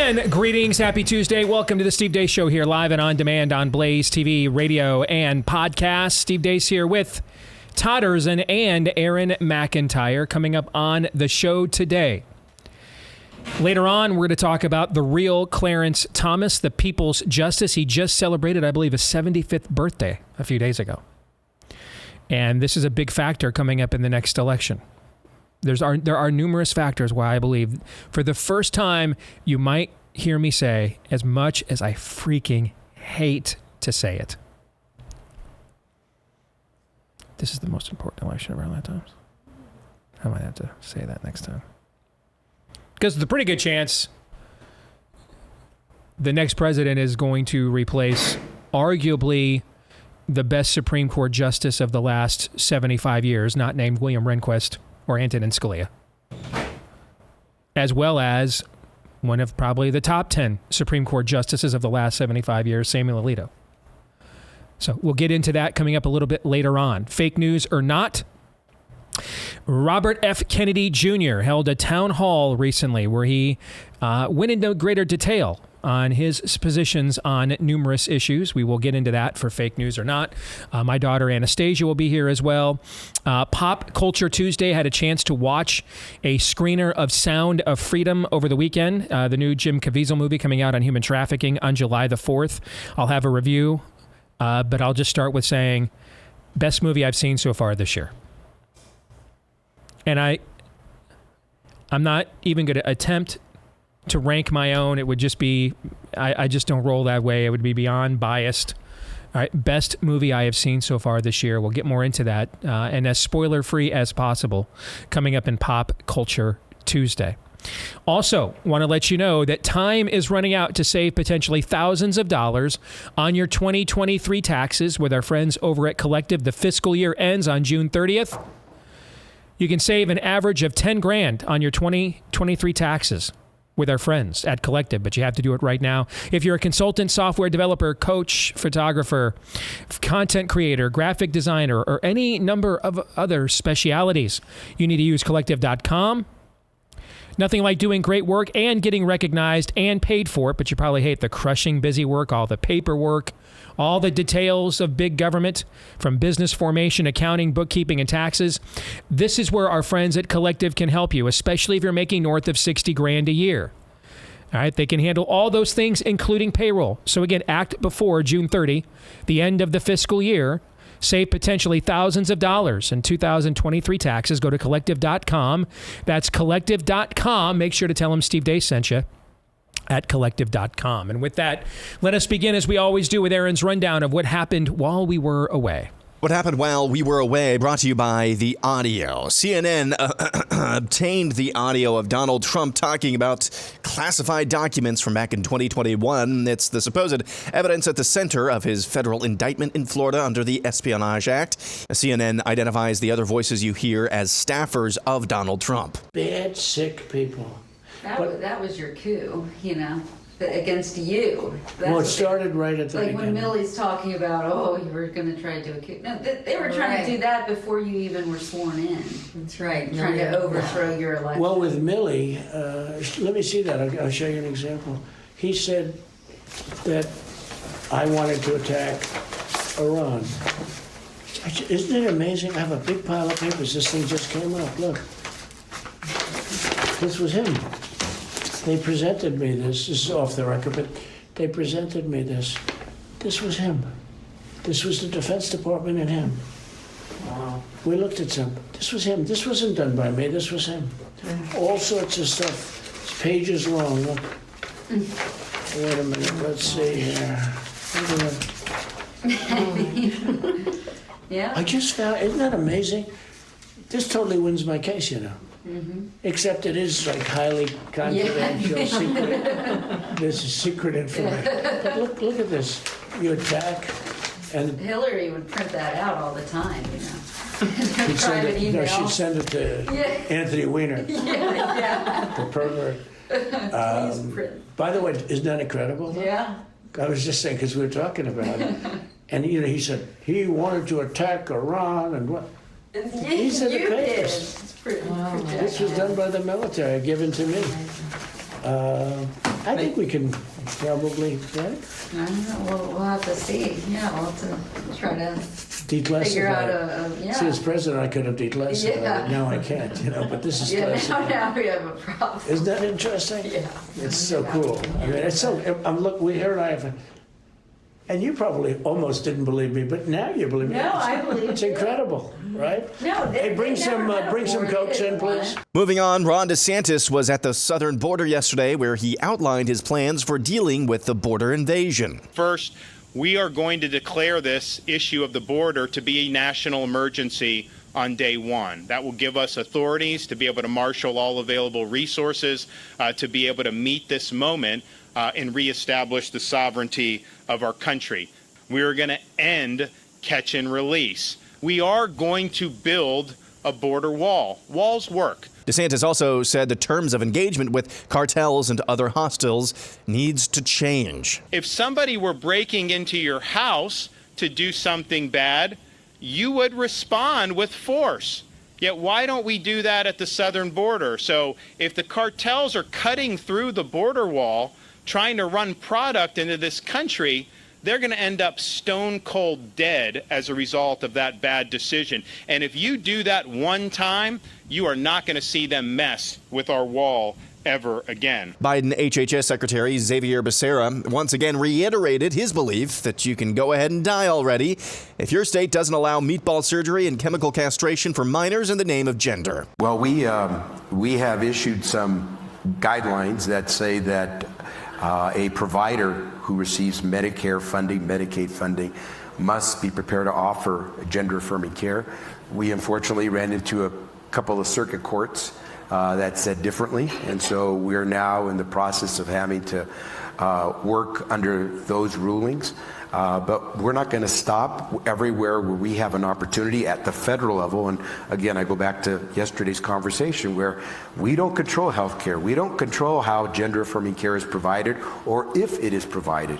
Again, greetings. Happy Tuesday. Welcome to the Steve Deace Show here, live and on demand on BlazeTV, radio, and podcast. Steve Deace here with Todd Erzin and Aaron McIntyre coming up on the show today. Later on, we're going to talk about the real Clarence Thomas, the People's Justice. He just celebrated, I believe, his 75th birthday a few days ago. And this is a big factor coming up in the next election. There are numerous factors why I believe for the first time you might hear me say, as much as I freaking hate to say it, this is the most important election of our lifetimes. I might have to say that next time. Because there's a pretty good chance the next president is going to replace arguably the best Supreme Court justice of the last 75 years, not named William Rehnquist or Antonin Scalia, as well as one of probably the top 10 Supreme Court justices of the last 75 years, Samuel Alito. So we'll get into that coming up a little bit later on. Fake news or not, Robert F. Kennedy Jr. held a town hall recently where he went into greater detail on his positions on numerous issues. We will get into that for fake news or not. My daughter Anastasia will be here as well. Pop Culture Tuesday had a chance to watch a screener of Sound of Freedom over the weekend, the new Jim Caviezel movie coming out on human trafficking on July the 4th. I'll have a review, but I'll just start with saying best movie I've seen so far this year. And I'm not even going to attempt to rank my own. It would just be, I just don't roll that way. It would be beyond biased. All right, best movie I have seen so far this year. We'll get more into that and as spoiler-free as possible coming up in Pop Culture Tuesday. Also, want to let you know that time is running out to save potentially thousands of dollars on your 2023 taxes with our friends over at Collective. The fiscal year ends on June 30th. You can save an average of $10,000 on your 2023 taxes with our friends at Collective, but you have to do it right now. If you're a consultant, software developer, coach, photographer, content creator, graphic designer, or any number of other specialities, you need to use collective.com. Nothing like doing great work and getting recognized and paid for it, but you probably hate the crushing busy work, all the paperwork, all the details of big government, from business formation, accounting, bookkeeping, and taxes. This is where our friends at Collective can help you, especially if you're making north of $60,000 a year. All right, they can handle all those things, including payroll. So again, act before June 30, the end of the fiscal year. Save potentially thousands of dollars in 2023 taxes. Go to collective.com. That's collective.com. Make sure to tell them Steve Deace sent you at collective.com. And with that, let us begin, as we always do, with Aaron's rundown of what happened while we were away. What happened while we were away, brought to you by The Audio. CNN obtained the audio of Donald Trump talking about classified documents from back in 2021. It's the supposed evidence at the center of his federal indictment in Florida under the Espionage Act. CNN identifies the other voices you hear as staffers of Donald Trump. Bad, sick people. That was your coup, you know. Against you. Well, it started right at the beginning. Like when Millie's talking about, you were going to try to do a coup. No, they were trying to do that before you even were sworn in. That's right. Trying to overthrow your election. Well, with Millie, let me see that. I'll show you an example. He said that I wanted to attack Iran. Isn't it amazing? I have a big pile of papers. This thing just came up. Look. This was him. They presented me this. This is off the record, but they presented me this. This was him. This was the Defense Department and him. Wow. We looked at some. This was him. This wasn't done by me. This was him. All sorts of stuff. It's pages long. Look. Wait a minute. Let's see here. Yeah. I just found, isn't that amazing? This totally wins my case, you know. Mm-hmm. Except it is like highly confidential, secret. This is secret information. But look at this. You attack, and Hillary would print that out all the time, you know. She'd send it to Anthony Weiner, the pervert. By the way, isn't that incredible? Yeah. I was just saying, because we were talking about it, and he said he wanted to attack Iran and what. These are the papers. This was done by the military, given to me. I think we can probably, right? I don't know. We'll have to see. Yeah, we'll have to try to Declassify. figure out it. See, as president, I could have declassified it. Now I can't, but this is classified. Now we have a problem. Isn't that interesting? Yeah. It's so cool. I mean, it's so. Here and I have. And you probably almost didn't believe me, but now you believe me. No, I believe It's you. incredible, right? No, Hey, bring some Cokes in, please. Moving on, Ron DeSantis was at the southern border yesterday where he outlined his plans for dealing with the border invasion. First, we are going to declare this issue of the border to be a national emergency on day one. That will give us authorities to be able to marshal all available resources to be able to meet this moment and reestablish the sovereignty of our country. We are going to end catch and release. We are going to build a border wall. Walls work. DeSantis also said the terms of engagement with cartels and other hostiles needs to change. If somebody were breaking into your house to do something bad, you would respond with force. Yet why don't we do that at the southern border? So if the cartels are cutting through the border wall, trying to run product into this country, they're going to end up stone cold dead as a result of that bad decision. And if you do that one time, you are not going to see them mess with our wall ever again. Biden HHS Secretary Xavier Becerra once again reiterated his belief that you can go ahead and die already if your state doesn't allow meatball surgery and chemical castration for minors in the name of gender. Well, we have issued some guidelines that say that a provider who receives Medicare funding, Medicaid funding, must be prepared to offer gender-affirming care. We unfortunately ran into a couple of circuit courts that said differently, and so we're now in the process of having to work under those rulings. But we're not going to stop everywhere where we have an opportunity at the federal level. And again, I go back to yesterday's conversation where we don't control health care. We don't control how gender-affirming care is provided or if it is provided.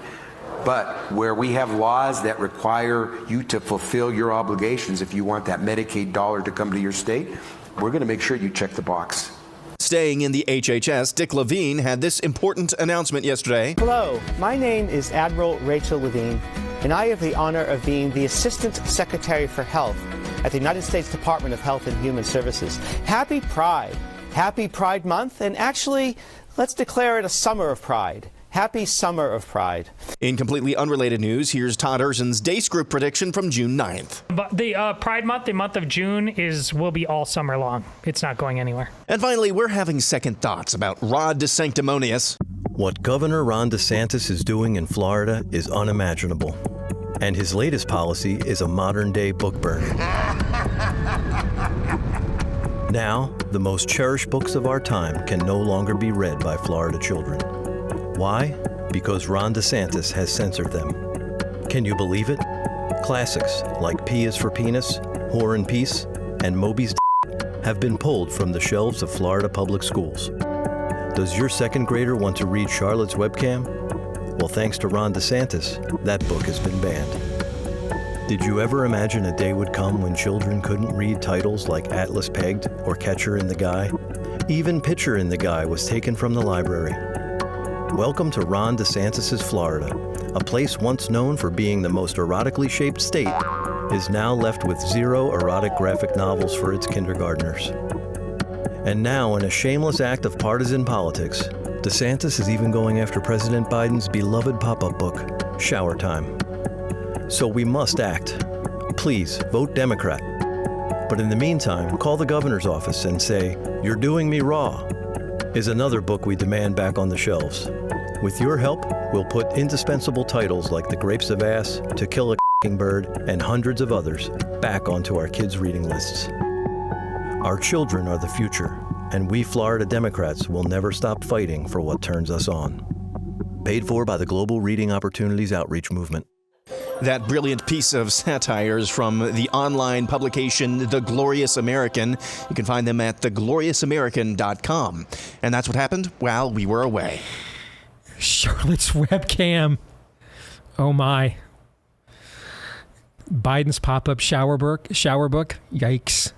But where we have laws that require you to fulfill your obligations, if you want that Medicaid dollar to come to your state, we're going to make sure you check the box. Staying in the HHS, Dick Levine had this important announcement yesterday. Hello, my name is Admiral Rachel Levine, and I have the honor of being the Assistant Secretary for Health at the United States Department of Health and Human Services. Happy Pride. Happy Pride Month, and actually, let's declare it a summer of pride. Happy Summer of Pride. In completely unrelated news, here's Todd Urzin's Dace Group prediction from June 9th. But the Pride Month, the month of June, will be all summer long. It's not going anywhere. And finally, we're having second thoughts about Rod DeSanctimonious. What Governor Ron DeSantis is doing in Florida is unimaginable. And his latest policy is a modern-day book burn. Now, the most cherished books of our time can no longer be read by Florida children. Why? Because Ron DeSantis has censored them. Can you believe it? Classics like P is for Penis, Whore and Peace, and Moby's have been pulled from the shelves of Florida public schools. Does your second grader want to read Charlotte's Webcam? Well, thanks to Ron DeSantis, that book has been banned. Did you ever imagine a day would come when children couldn't read titles like Atlas Pegged or Catcher in the Rye? Even Pitcher in the Rye was taken from the library. Welcome to Ron DeSantis' Florida. A place once known for being the most erotically shaped state is now left with 0 erotic graphic novels for its kindergartners. And now, in a shameless act of partisan politics, DeSantis is even going after President Biden's beloved pop-up book, Shower Time. So we must act. Please, vote Democrat. But in the meantime, call the governor's office and say, "You're doing me raw," is another book we demand back on the shelves. With your help, we'll put indispensable titles like The Grapes of Ass, To Kill a Bird, and hundreds of others back onto our kids' reading lists. Our children are the future, and we Florida Democrats will never stop fighting for what turns us on. Paid for by the Global Reading Opportunities Outreach Movement. That brilliant piece of satire is from the online publication The Glorious American. You can find them at thegloriousamerican.com. And that's what happened while we were away. Charlotte's Webcam. Oh my. Biden's pop-up shower book. Yikes.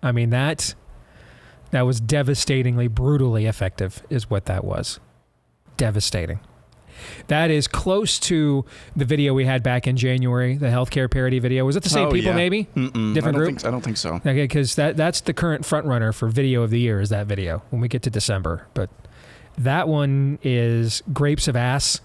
I mean, that was devastatingly, brutally effective is what that was. devastating. That is close to the video we had back in January, the healthcare parody video. Was it the same people, maybe? Different group? I don't think so. Okay, because that's the current front runner for video of the year is that video when we get to December. But that one is grapes of ass.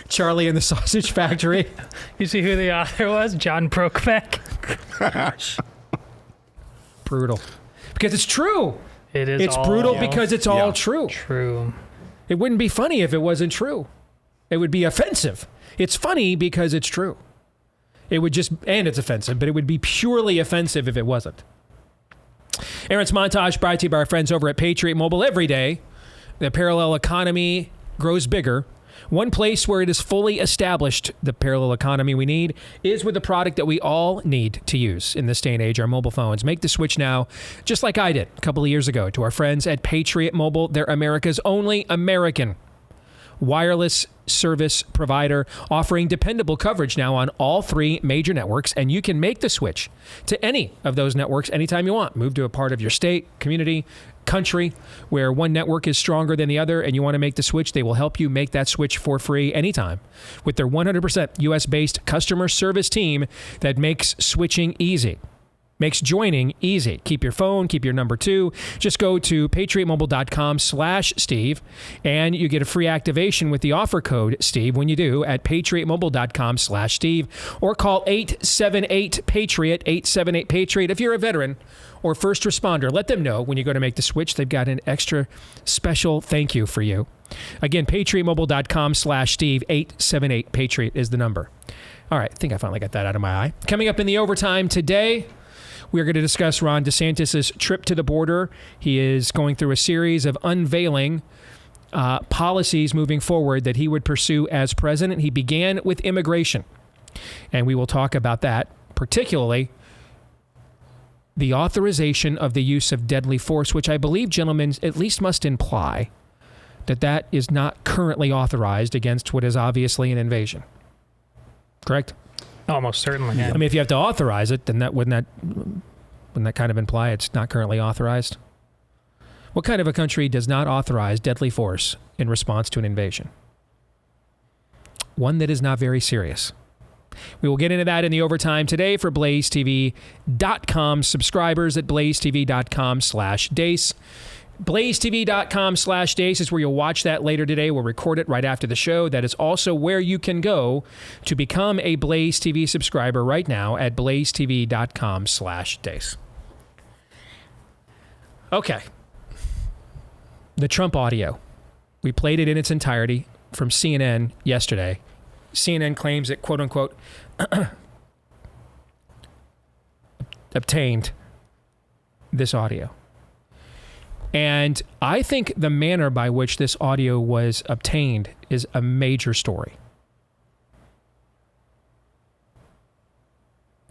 Charlie and the Sausage Factory. You see who the author was? John Brokeback. Brutal. Because it's true. It is. It's brutal because it's all true. True. It wouldn't be funny if it wasn't true. It would be offensive. It's funny because it's true. It would just, and it's offensive, but it would be purely offensive if it wasn't. Aaron's Montage brought to you by our friends over at Patriot Mobile. Every day, the parallel economy grows bigger. One place where it is fully established, the parallel economy we need, is with the product that we all need to use in this day and age, our mobile phones. Make the switch now, just like I did a couple of years ago, to our friends at Patriot Mobile. They're America's only American wireless service provider, offering dependable coverage now on all 3 major networks, and you can make the switch to any of those networks anytime you want. Move to a part of your state, community, country where one network is stronger than the other and you want to make the switch. They will help you make that switch for free anytime with their 100% US-based customer service team that makes switching easy. Makes joining easy. Keep your phone, keep your number too. Just go to patriotmobile.com/Steve and you get a free activation with the offer code Steve when you do at patriotmobile.com/Steve or call 878-PATRIOT, 878-PATRIOT. If you're a veteran or first responder, let them know when you go to make the switch. They've got an extra special thank you for you. Again, patriotmobile.com/Steve, 878-PATRIOT is the number. All right, I think I finally got that out of my eye. Coming up in the overtime today, we are going to discuss Ron DeSantis' trip to the border. He is going through a series of unveiling policies moving forward that he would pursue as president. He began with immigration, and we will talk about that, particularly the authorization of the use of deadly force, which I believe, gentlemen, at least must imply that that is not currently authorized against what is obviously an invasion. Correct? Almost certainly. Yeah. I mean, if you have to authorize it, then wouldn't that kind of imply it's not currently authorized? What kind of a country does not authorize deadly force in response to an invasion? One that is not very serious. We will get into that in the overtime today for BlazeTV.com subscribers at BlazeTV.com/Deace. BlazeTV.com/Deace is where you'll watch that later today. We'll record it right after the show. That is also where you can go to become a Blaze TV subscriber right now at BlazeTV.com/Deace. Okay. The Trump audio. We played it in its entirety from CNN yesterday. CNN claims it, quote unquote, obtained this audio. And I think the manner by which this audio was obtained is a major story.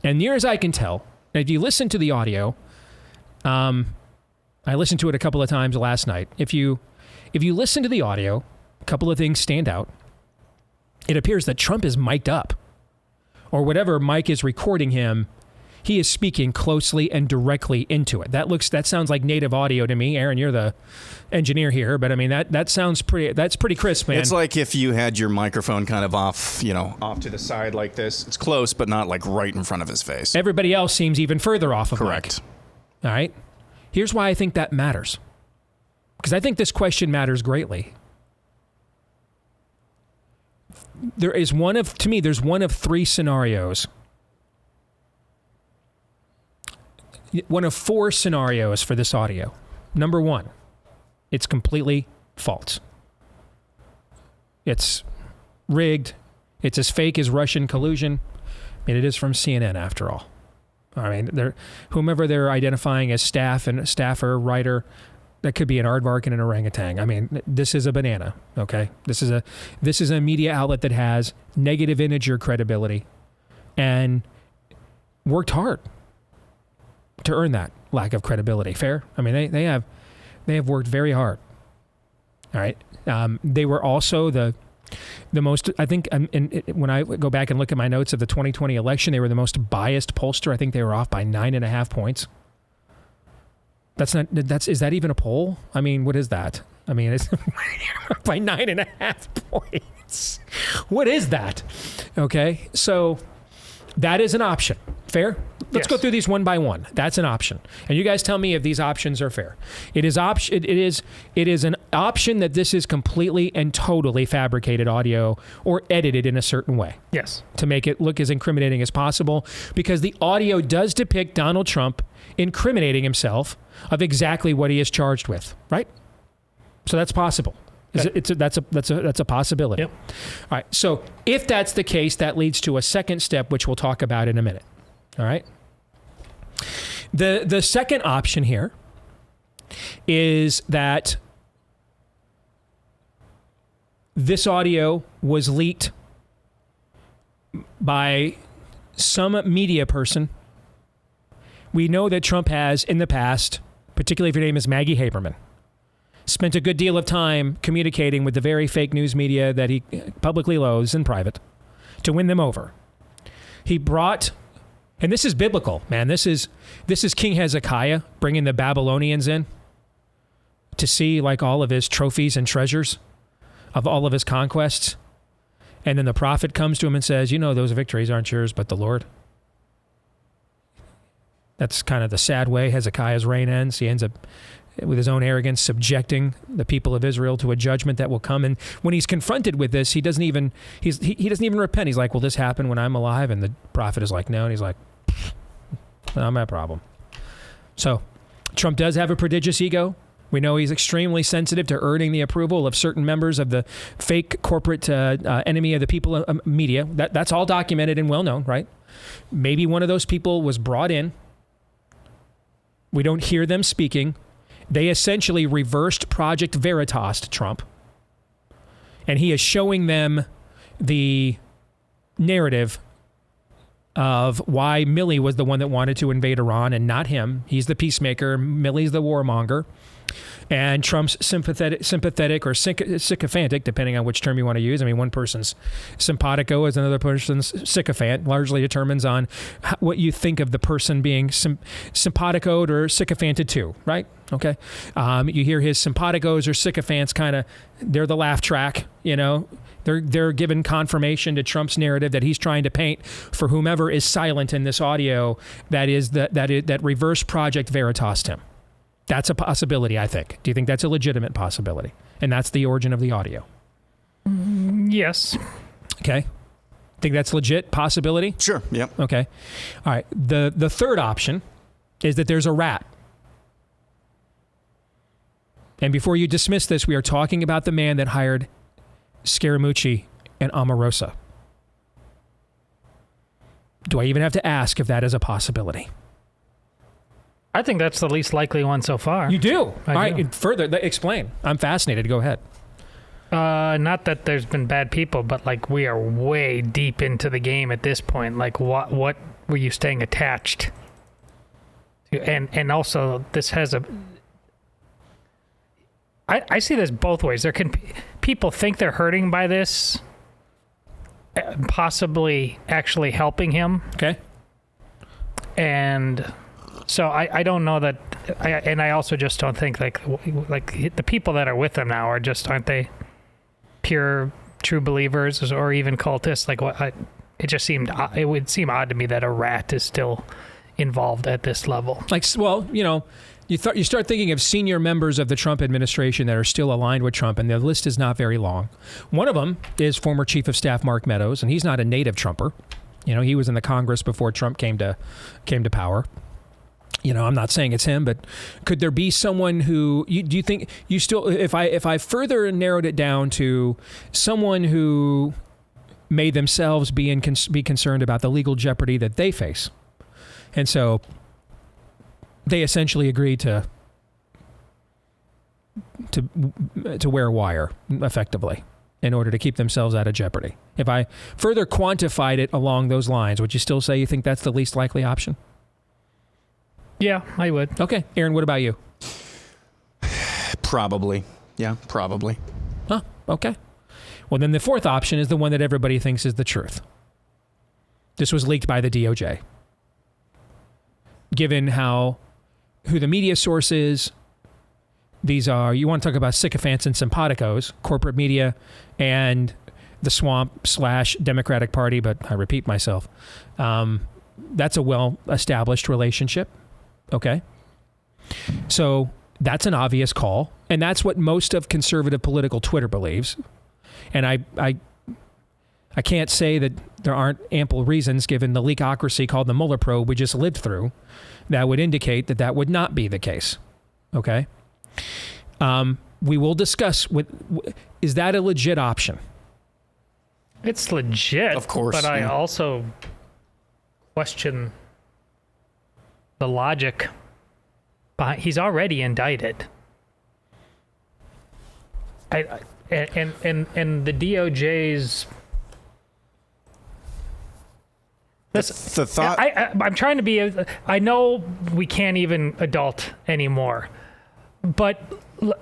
And near as I can tell, if you listen to the audio, I listened to it a couple of times last night. If you listen to the audio, a couple of things stand out. It appears that Trump is mic'd up, or whatever mic is recording him, he is speaking closely and directly into it. That sounds like native audio to me. Aaron, you're the engineer here, but I mean that's pretty crisp, man. It's like if you had your microphone kind of off to the side like this. It's close, but not like right in front of his face. Everybody else seems even further off of Correct. Mike. All right. Here's why I think that matters. Because I think this question matters greatly. There's one of 3 scenarios. One of 4 scenarios for this audio. Number 1, it's completely false. It's rigged. It's as fake as Russian collusion. And it is from CNN after all. I mean, whomever they're identifying as staffer, writer, that could be an aardvark and an orangutan. I mean, this is a banana, okay? This is a media outlet that has negative integer credibility and worked hard to earn that lack of credibility. Fair? I mean, they have worked very hard. All right. They were also the most, I think, when I go back and look at my notes of the 2020 election, they were the most biased pollster. I think they were off by 9.5 points. Is that even a poll? I mean, what is that? I mean, it's by 9.5 points. What is that? Okay, so that is an option. Fair? Let's go through these one by one. That's an option, and you guys tell me if these options are fair. It is an option that this is completely and totally fabricated audio or edited in a certain way. Yes. To make it look as incriminating as possible, because the audio does depict Donald Trump incriminating himself of exactly what he is charged with. Right? So that's possible. That's a possibility. Yep. All right. So if that's the case, that leads to a second step, which we'll talk about in a minute. All right. The second option here is that this audio was leaked by some media person. We know that Trump has in the past, particularly if your name is Maggie Haberman, spent a good deal of time communicating with the very fake news media that he publicly loathes in private to win them over. He brought, and this is biblical, man. This is King Hezekiah bringing the Babylonians in to see like all of his trophies and treasures of all of his conquests. And then the prophet comes to him and says, those victories aren't yours, but the Lord. That's kind of the sad way Hezekiah's reign ends. He ends up, with his own arrogance, subjecting the people of Israel to a judgment that will come. And when he's confronted with this, he doesn't even repent. He's like, will this happen when I'm alive? And the prophet is like, no. And he's like, not my problem. So Trump does have a prodigious ego. We know he's extremely sensitive to earning the approval of certain members of the fake corporate enemy of the people media. That's all documented and well known, right? Maybe one of those people was brought in. We don't hear them speaking. They essentially reversed Project Veritas to Trump. And he is showing them the narrative of why Milley was the one that wanted to invade Iran and not him. He's the peacemaker. Milley's the warmonger. And Trump's sympathetic or sycophantic, depending on which term you want to use. I mean, one person's simpatico is another person's sycophant. Largely determines on what you think of the person being simpaticoed or sycophanted to, right? Okay. You hear his simpaticos or sycophants they're the laugh track, They're given confirmation to Trump's narrative that he's trying to paint for whomever is silent in this audio that reverse Project Veritas him. That's a possibility, I think. Do you think that's a legitimate possibility? And that's the origin of the audio? Yes. Okay. Think that's legit possibility? Sure. Yep. Okay. All right. The third option is that there's a rat. And before you dismiss this, we are talking about the man that hired Scaramucci and Omarosa. Do I even have to ask if that is a possibility? I think that's the least likely one so far. You do? I All right, do. Further, explain. I'm fascinated. Go ahead. Not that there's been bad people, but like we are way deep into the game at this point. Like what were you staying attached to? And also this has I see this both ways. There can people think they're hurting by this, possibly actually helping him. Okay. And so I don't know that, I also just don't think like the people that are with him now aren't they pure true believers or even cultists? Like it would seem odd to me that a rat is still involved at this level. You start thinking of senior members of the Trump administration that are still aligned with Trump, and the list is not very long. One of them is former Chief of Staff Mark Meadows, and he's not a native Trumper. He was in the Congress before Trump came to power. I'm not saying it's him, but could there be someone who do you think you still? If I further narrowed it down to someone who may themselves be concerned about the legal jeopardy that they face, and so they essentially agree to wear a wire effectively in order to keep themselves out of jeopardy. If I further quantified it along those lines, would you still say you think that's the least likely option? Yeah, I would. Okay. Aaron, what about you? Probably. Yeah, probably. Huh, okay. Well, then the fourth option is the one that everybody thinks is the truth. This was leaked by the DOJ. Given how who the media source is. These are, you want to talk about sycophants and simpaticos, corporate media and the swamp / Democratic Party, but I repeat myself. That's a well-established relationship. Okay. So that's an obvious call. And that's what most of conservative political Twitter believes. And I can't say that there aren't ample reasons, given the leakocracy called the Mueller probe we just lived through, that would indicate that that would not be the case. Okay? We will discuss, is that a legit option? It's legit, of course, but I also question the logic behind. He's already indicted. And the DOJ's. The thought. I'm trying to be. I know we can't even adult anymore, but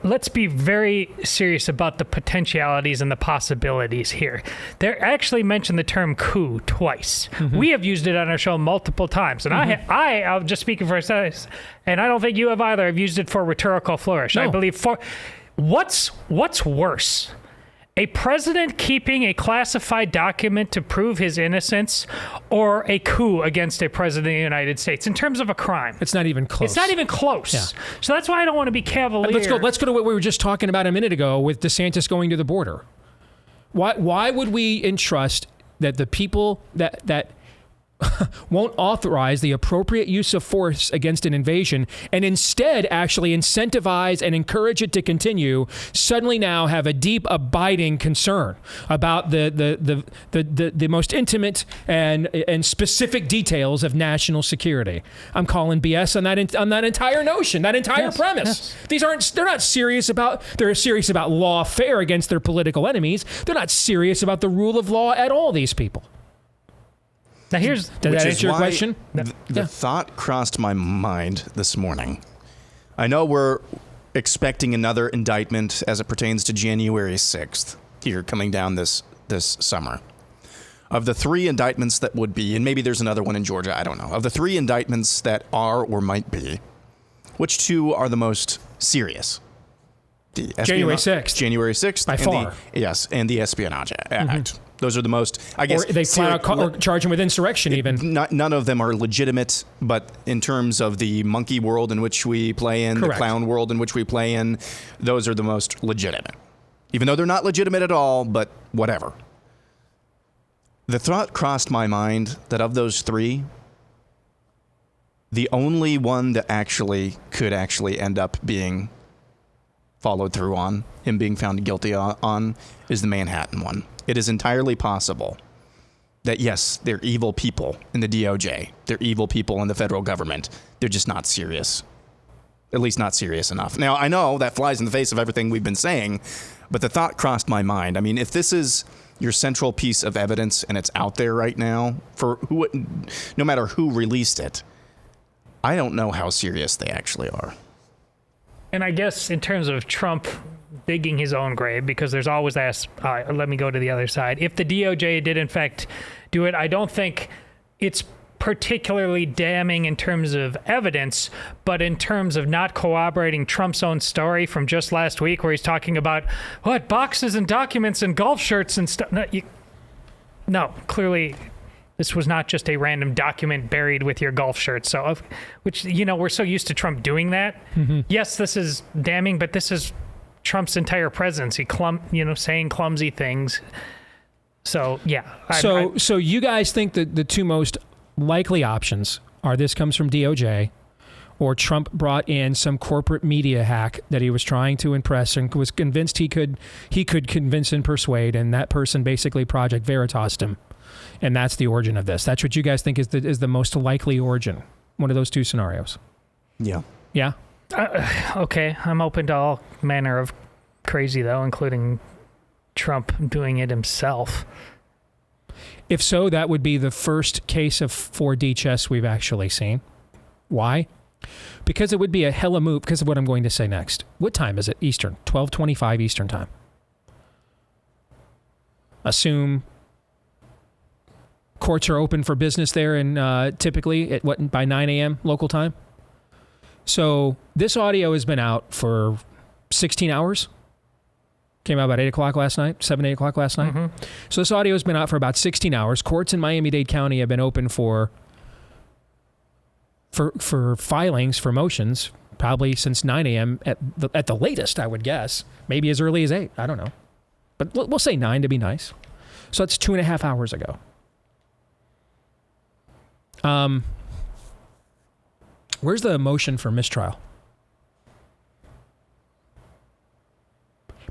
let's be very serious about the potentialities and the possibilities here. They actually mentioned the term coup twice. Mm-hmm. We have used it on our show multiple times, and I'm just speaking for ourselves, and I don't think you have either. I've used it for rhetorical flourish. No. I believe for what's worse. A president keeping a classified document to prove his innocence, or a coup against a president of the United States in terms of a crime? It's not even close. It's not even close. Yeah. So that's why I don't want to be cavalier. Let's go to what we were just talking about a minute ago with DeSantis going to the border. Why would we entrust that the people that won't authorize the appropriate use of force against an invasion and instead actually incentivize and encourage it to continue, suddenly now have a deep, abiding concern about the most intimate and specific details of national security? I'm calling BS on that entire notion, that entire premise. Yes. They're not serious about, they're serious about lawfare against their political enemies. They're not serious about the rule of law at all, these people. Now did that answer your question? The thought crossed my mind this morning. I know we're expecting another indictment as it pertains to January 6th here coming down this summer. Of the 3 indictments that would be, and maybe there's another one in Georgia, I don't know. Of the 3 indictments that are or might be, which 2 are the most serich? January 6th. January 6th. By far. And the Espionage Act. Those are the most, I guess. Or they flat out or charge him with insurrection even. None of them are legitimate, but in terms of the monkey world in which we play in, correct, the clown world in which we play in, those are the most legitimate. Even though they're not legitimate at all, but whatever. The thought crossed my mind that of those 3, the only one that could end up being followed through on, him being found guilty on, is the Manhattan one. It is entirely possible that, yes, they're evil people in the DOJ. They're evil people in the federal government. They're just not serious. At least not serious enough. Now, I know that flies in the face of everything we've been saying, but the thought crossed my mind. I mean, if this is your central piece of evidence and it's out there right now, no matter who released it, I don't know how serious they actually are. And I guess in terms of Trump digging his own grave, because there's always that, let me go to the other side. If the DOJ did in fact do it, I don't think it's particularly damning in terms of evidence, but in terms of not corroborating Trump's own story from just last week, where he's talking about boxes and documents and golf shirts and stuff. No, clearly this was not just a random document buried with your golf shirt. So, which, we're so used to Trump doing that. Mm-hmm. Yes, this is damning, but this is Trump's entire presidency, saying clumsy things. So, yeah. So you guys think that the 2 most likely options are this comes from DOJ, or Trump brought in some corporate media hack that he was trying to impress and was convinced he could convince and persuade, and that person basically Project Veritas'd him. And that's the origin of this. That's what you guys think is the most likely origin. One of those 2 scenarios. Yeah. Yeah? Okay. I'm open to all manner of crazy, though, including Trump doing it himself. If so, that would be the first case of 4D chess we've actually seen. Why? Because it would be a hella move because of what I'm going to say next. What time is it? Eastern. 12:25 Eastern time. Assume courts are open for business there, and typically by 9 a.m. local time. So this audio has been out for 16 hours. Came out about 8 o'clock last night, 7, 8 o'clock last night. Mm-hmm. So this audio has been out for about 16 hours. Courts in Miami-Dade County have been open for filings, for motions, probably since 9 a.m. at the latest, I would guess. Maybe as early as 8. I don't know. But we'll say 9 to be nice. So that's 2.5 hours ago. Where's the motion for mistrial?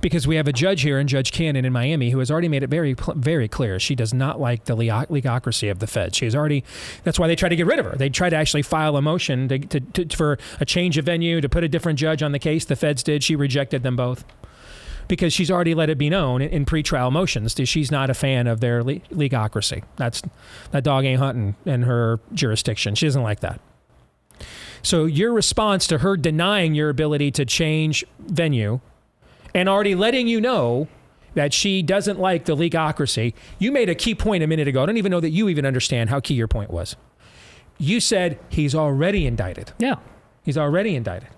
Because we have a judge here, and Judge Cannon in Miami, who has already made it very, very clear she does not like the legocracy of the Fed. She has already. That's why they try to get rid of her. They try to actually file a motion for a change of venue, to put a different judge on the case. The Feds did. She rejected them both because she's already let it be known in pretrial motions that she's not a fan of their legocracy. That dog ain't hunting in her jurisdiction. She doesn't like that. So your response to her denying your ability to change venue and already letting you know that she doesn't like the legocracy, you made a key point a minute ago. I don't even know that you even understand how key your point was. You said he's already indicted. Yeah. He's already indicted.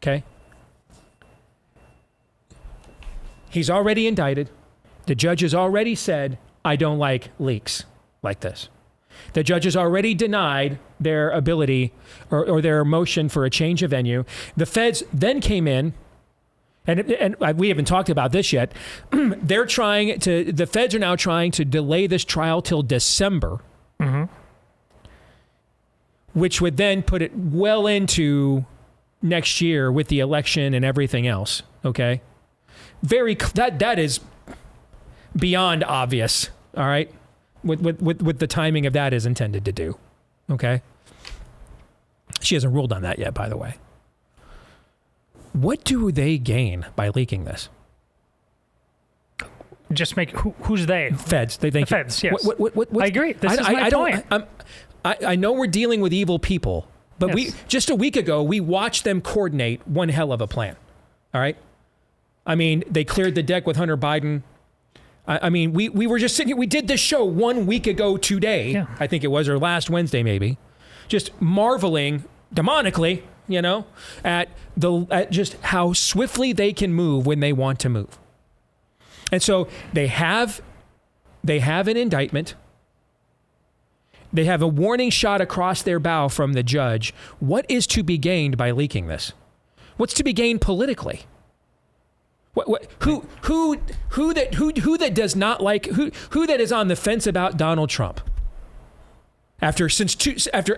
Okay? He's already indicted. The judge has already said, I don't like leaks like this. The judge has already denied their ability or their motion for a change of venue. The Feds then came in, and we haven't talked about this yet. The Feds are now trying to delay this trial till December, which would then put it well into next year with the election and everything else. Okay, that is beyond obvious. All right. With the timing of that is intended to do. Okay? She hasn't ruled on that yet, by the way. What do they gain by leaking this? Just make... Who's they? Feds. They think the Feds, yes. I agree. This is my point. I know we're dealing with evil people, but Yes. just a week ago, we watched them coordinate one hell of a plan. All right? I mean, they cleared the deck with Hunter Biden. I mean, we were just sitting here. We did this show 1 week ago today, Yeah. I think it was, or last Wednesday maybe, just marveling demonically, at just how swiftly they can move when they want to move. And so they have an indictment. They have a warning shot across their bow from the judge. What is to be gained by leaking this? What's to be gained politically? Who that does not like who that is on the fence about Donald Trump? After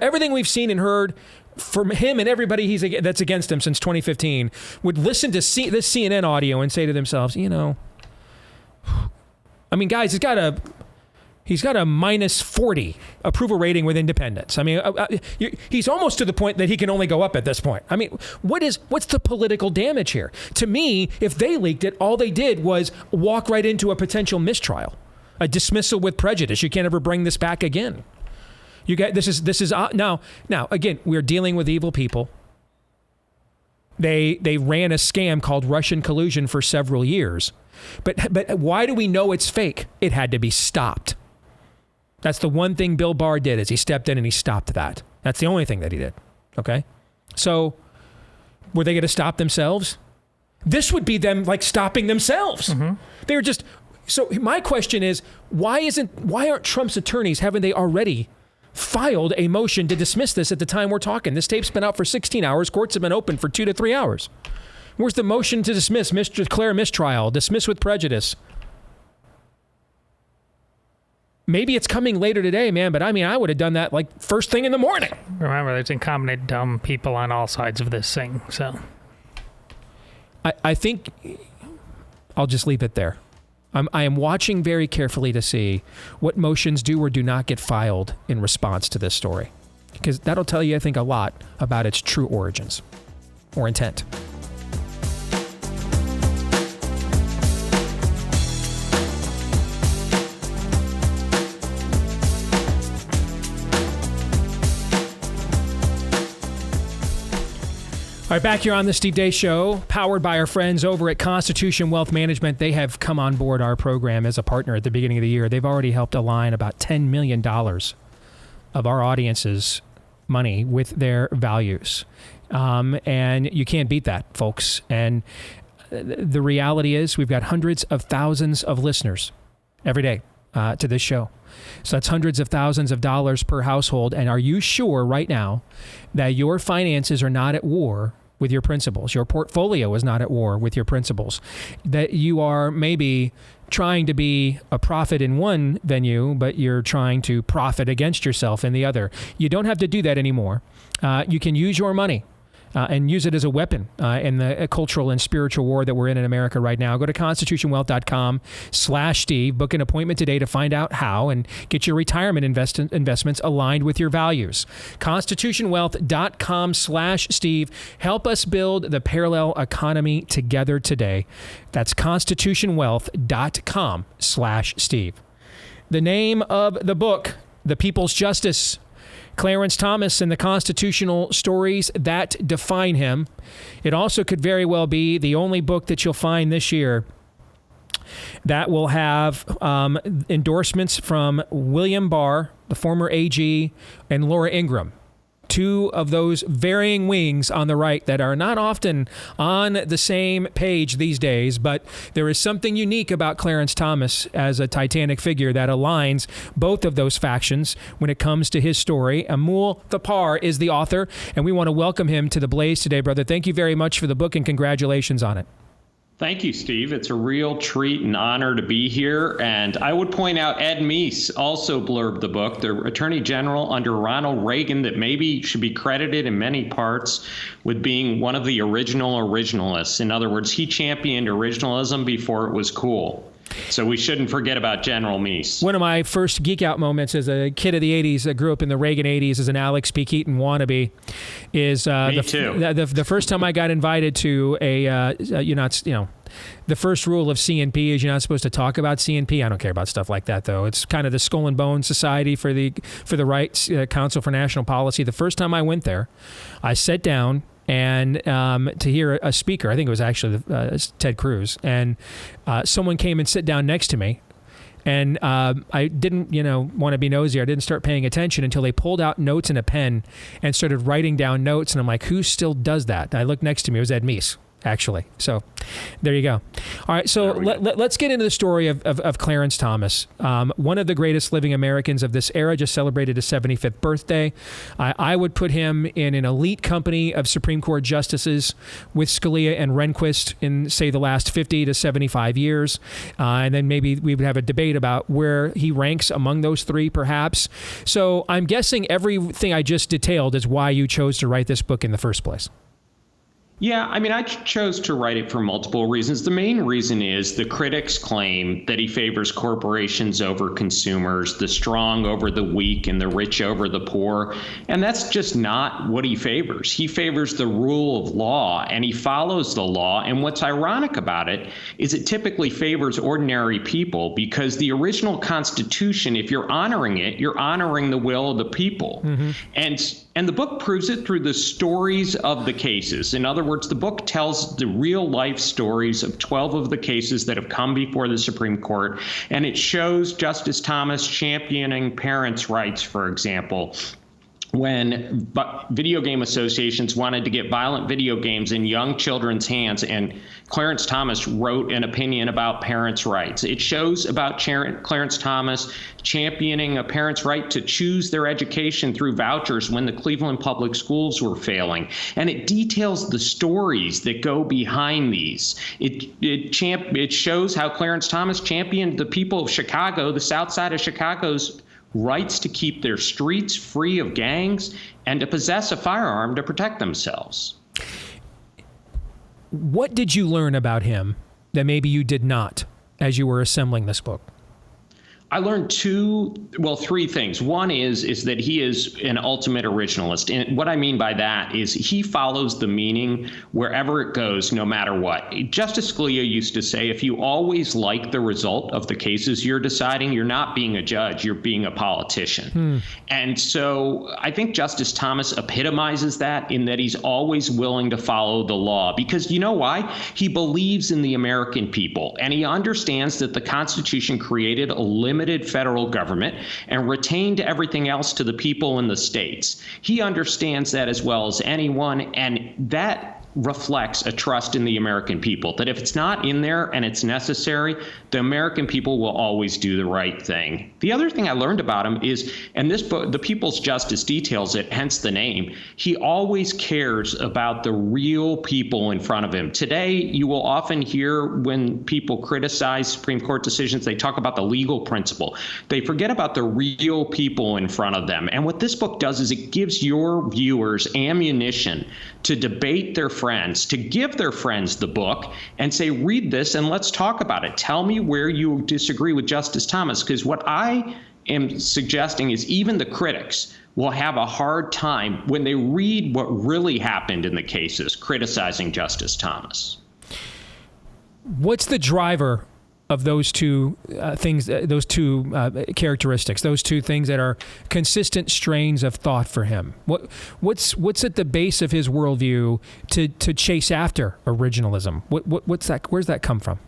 everything we've seen and heard from him and everybody that's against him since 2015, would listen to this CNN audio and say to themselves, I mean, guys, he's got a minus 40 approval rating with independents. I mean, he's almost to the point that he can only go up at this point. I mean, what's the political damage here? To me, if they leaked it, all they did was walk right into a potential mistrial, a dismissal with prejudice. You can't ever bring this back again. You get this is now again, we're dealing with evil people. They ran a scam called Russian collusion for several years. But why do we know it's fake? It had to be stopped. That's the one thing Bill Barr did, is he stepped in and he stopped that. That's the only thing that he did. Okay? So were they going to stop themselves? This would be them stopping themselves. Mm-hmm. They were just... So my question is, why aren't Trump's attorneys, haven't they already filed a motion to dismiss this at the time we're talking? This tape's been out for 16 hours. Courts have been open for 2 to 3 hours. Where's the motion to dismiss, declare mistrial, dismiss with prejudice? Maybe it's coming later today, man, but I mean, I would have done that first thing in the morning. Remember, there's incompetent, dumb people on all sides of this thing, so. I think I'll just leave it there. I am watching very carefully to see what motions do or do not get filed in response to this story, because that'll tell you, I think, a lot about its true origins or intent. All right, back here on the Steve Deace Show, powered by our friends over at Constitution Wealth Management. They have come on board our program as a partner at the beginning of the year. They've already helped align about $10 million of our audience's money with their values. And you can't beat that, folks. And the reality is we've got hundreds of thousands of listeners every day to this show. So that's hundreds of thousands of dollars per household. And are you sure right now that your finances are not at war with your principles? Your portfolio is not at war with your principles? That you are maybe trying to be a prophet in one venue, but you're trying to profit against yourself in the other. You don't have to do that anymore. You can use your money and use it as a weapon in the cultural and spiritual war that we're in America right now. Go to constitutionwealth.com/Steve. Book an appointment today to find out how and get your retirement investments aligned with your values. constitutionwealth.com/Steve. Help us build the parallel economy together today. That's constitutionwealth.com/Steve. The name of the book, The People's Justice, Clarence Thomas and the constitutional stories that define him. It also could very well be the only book that you'll find this year that will have endorsements from William Barr, the former AG, and Laura Ingraham. Two of those varying wings on the right that are not often on the same page these days, but there is something unique about Clarence Thomas as a titanic figure that aligns both of those factions when it comes to his story. Amul Thapar is the author, and we want to welcome him to the Blaze today, brother. Thank you very much for the book, and congratulations on it. Thank you, Steve. It's a real treat and honor to be here. And I would point out Ed Meese also blurbed the book, the Attorney General under Ronald Reagan, that maybe should be credited in many parts with being one of the original originalists. In other words, he championed originalism before it was cool. So we shouldn't forget about General Meese. One of my first geek out moments as a kid of the 80s, I grew up in the Reagan 80s as an Alex P. Keaton wannabe, is the first time I got invited to the first rule of CNP is you're not supposed to talk about CNP. I don't care about stuff like that, though. It's kind of the Skull and Bones Society for the Right, Council for National Policy. The first time I went there, I sat down and to hear a speaker. I think it was actually Ted Cruz, and someone came and sat down next to me, and I didn't want to be nosy. I didn't start paying attention until they pulled out notes and a pen and started writing down notes, and I'm like, who still does that? And I looked next to me. It was Ed Meese, actually. So there you go. All right, so let's get into the story of Clarence Thomas, one of the greatest living Americans of this era, just celebrated his 75th birthday. I would put him in an elite company of Supreme Court justices with Scalia and Rehnquist in, say, the last 50 to 75 years. And then maybe we would have a debate about where he ranks among those three, perhaps. So I'm guessing everything I just detailed is why you chose to write this book in the first place. Yeah, I mean, I chose to write it for multiple reasons. The main reason is the critics claim that he favors corporations over consumers, the strong over the weak, and the rich over the poor. And that's just not what he favors. He favors the rule of law, and he follows the law. And what's ironic about it is it typically favors ordinary people, because the original Constitution, if you're honoring it, you're honoring the will of the people. Mm-hmm. And the book proves it through the stories of the cases. In other words, the book tells the real life stories of 12 of the cases that have come before the Supreme Court. And it shows Justice Thomas championing parents' rights, for example, when video game associations wanted to get violent video games in young children's hands, and Clarence Thomas wrote an opinion about parents' rights. It shows about Clarence Thomas championing a parent's right to choose their education through vouchers when the Cleveland public schools were failing. And it details the stories that go behind these. It shows how Clarence Thomas championed the people of Chicago, the south side of Chicago's rights to keep their streets free of gangs and to possess a firearm to protect themselves. What did you learn about him that maybe you did not as you were assembling this book? I learned three things. One is that he is an ultimate originalist. And what I mean by that is he follows the meaning wherever it goes, no matter what. Justice Scalia used to say, if you always like the result of the cases you're deciding, you're not being a judge, you're being a politician. And so I think Justice Thomas epitomizes that in that he's always willing to follow the law, because you know why? He believes in the American people, and he understands that the Constitution created a limit limited federal government and retained everything else to the people in the states. He understands that as well as anyone, and that reflects a trust in the American people, that if it's not in there and it's necessary, the American people will always do the right thing. The other thing I learned about him is, and this book, The People's Justice, details it, hence the name, he always cares about the real people in front of him. Today, you will often hear when people criticize Supreme Court decisions, they talk about the legal principle. They forget about the real people in front of them. And what this book does is it gives your viewers ammunition to debate their friends, to give their friends the book and say, read this and let's talk about it. Tell me where you disagree with Justice Thomas, because what I am suggesting is even the critics will have a hard time when they read what really happened in the cases criticizing Justice Thomas. What's the driver of those two things, those two characteristics, those two things that are consistent strains of thought for him? What's at the base of his worldview to chase after originalism? What's that? Where's that come from?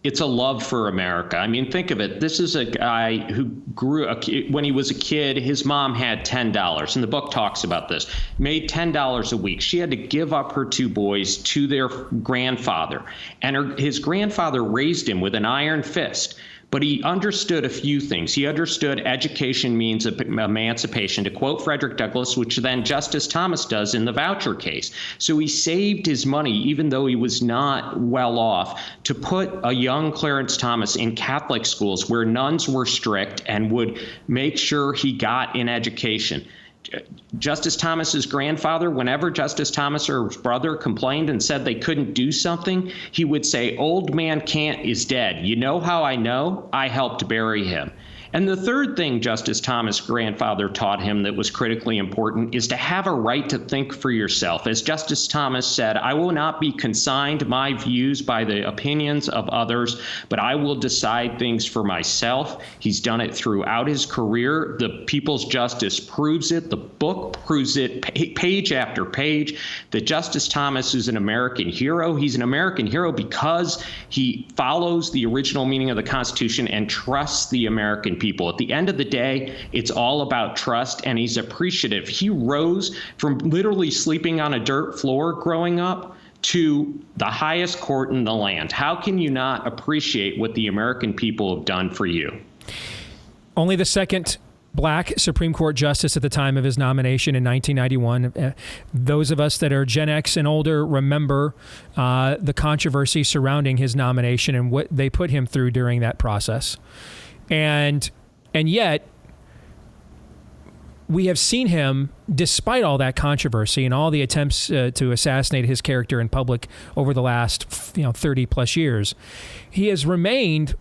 It's a love for America. I mean, think of it. This is a guy who grew up, when he was a kid, his mom had $10, and the book talks about this, made $10 a week. She had to give up her two boys to their grandfather, and his grandfather raised him with an iron fist. But he understood a few things. He understood education means emancipation, to quote Frederick Douglass, which then Justice Thomas does in the voucher case. So he saved his money, even though he was not well off, to put a young Clarence Thomas in Catholic schools where nuns were strict and would make sure he got an education. Justice Thomas's grandfather, whenever Justice Thomas or his brother complained and said they couldn't do something, he would say, "Old man Kant is dead. You know how I know? I helped bury him." And the third thing Justice Thomas' grandfather taught him that was critically important is to have a right to think for yourself. As Justice Thomas said, "I will not be consigned my views by the opinions of others, but I will decide things for myself." He's done it throughout his career. The People's Justice proves it. The book proves it page after page, that Justice Thomas is an American hero. He's an American hero because he follows the original meaning of the Constitution and trusts the American people. At the end of the day, it's all about trust, and he's appreciative. He rose from literally sleeping on a dirt floor growing up to the highest court in the land. How can you not appreciate what the American people have done for you? Only the second Black Supreme Court justice at the time of his nomination in 1991. Those of us that are Gen X and older remember the controversy surrounding his nomination and what they put him through during that process. And yet, we have seen him, despite all that controversy and all the attempts to assassinate his character in public over the last 30 plus years, he has remained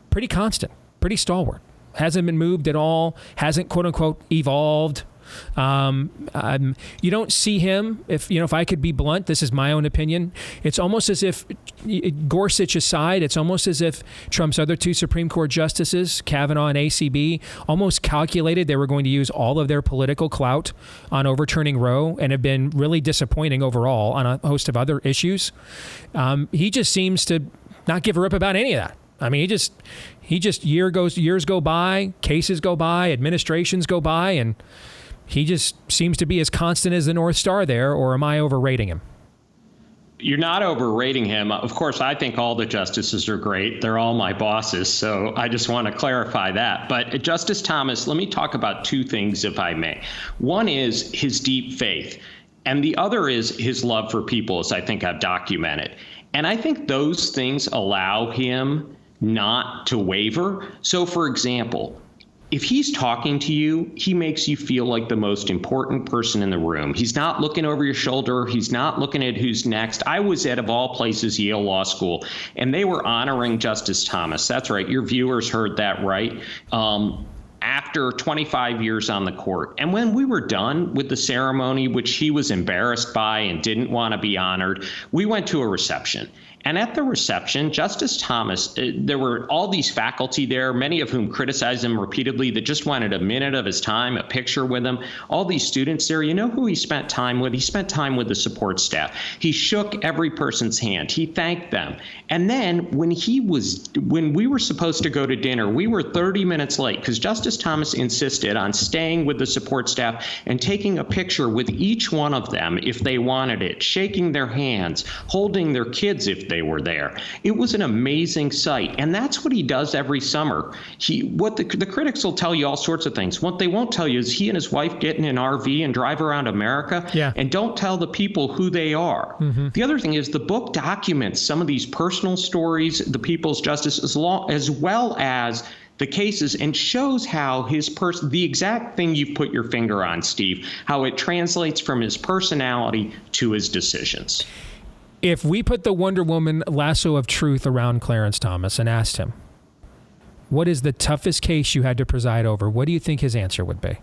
pretty constant, pretty stalwart. Hasn't been moved at all, hasn't quote unquote evolved. You don't see him, if I could be blunt, this is my own opinion, it's almost as if, Gorsuch aside, it's almost as if Trump's other two Supreme Court justices, Kavanaugh and ACB, almost calculated they were going to use all of their political clout on overturning Roe and have been really disappointing overall on a host of other issues. He just seems to not give a rip about any of that. I mean, he just years go by, cases go by, administrations go by, and he just seems to be as constant as the North Star there, or am I overrating him? You're not overrating him. Of course, I think all the justices are great. They're all my bosses, so I just want to clarify that. But Justice Thomas, let me talk about two things, if I may. One is his deep faith, and the other is his love for people, as I think I've documented. And I think those things allow him not to waver. So, for example, if he's talking to you, he makes you feel like the most important person in the room. He's not looking over your shoulder. He's not looking at who's next. I was at, of all places, Yale Law School, and they were honoring Justice Thomas. That's right. Your viewers heard that right. After 25 years on the court. And when we were done with the ceremony, which he was embarrassed by and didn't want to be honored, we went to a reception. And at the reception, Justice Thomas, there were all these faculty there, many of whom criticized him repeatedly, that just wanted a minute of his time, a picture with him. All these students there, you know who he spent time with? He spent time with the support staff. He shook every person's hand. He thanked them. And then when we were supposed to go to dinner, we were 30 minutes late because Justice Thomas insisted on staying with the support staff and taking a picture with each one of them if they wanted it, shaking their hands, holding their kids if they were there. It was an amazing sight. And that's what he does every summer. The critics will tell you all sorts of things. What they won't tell you is he and his wife get in an RV and drive around America and don't tell the people who they are. Mm-hmm. The other thing is the book documents some of these personal stories, the people's justice, as well as the cases, and shows how the exact thing you've put your finger on, Steve, how it translates from his personality to his decisions. If we put the Wonder Woman lasso of truth around Clarence Thomas and asked him, what is the toughest case you had to preside over, what do you think his answer would be?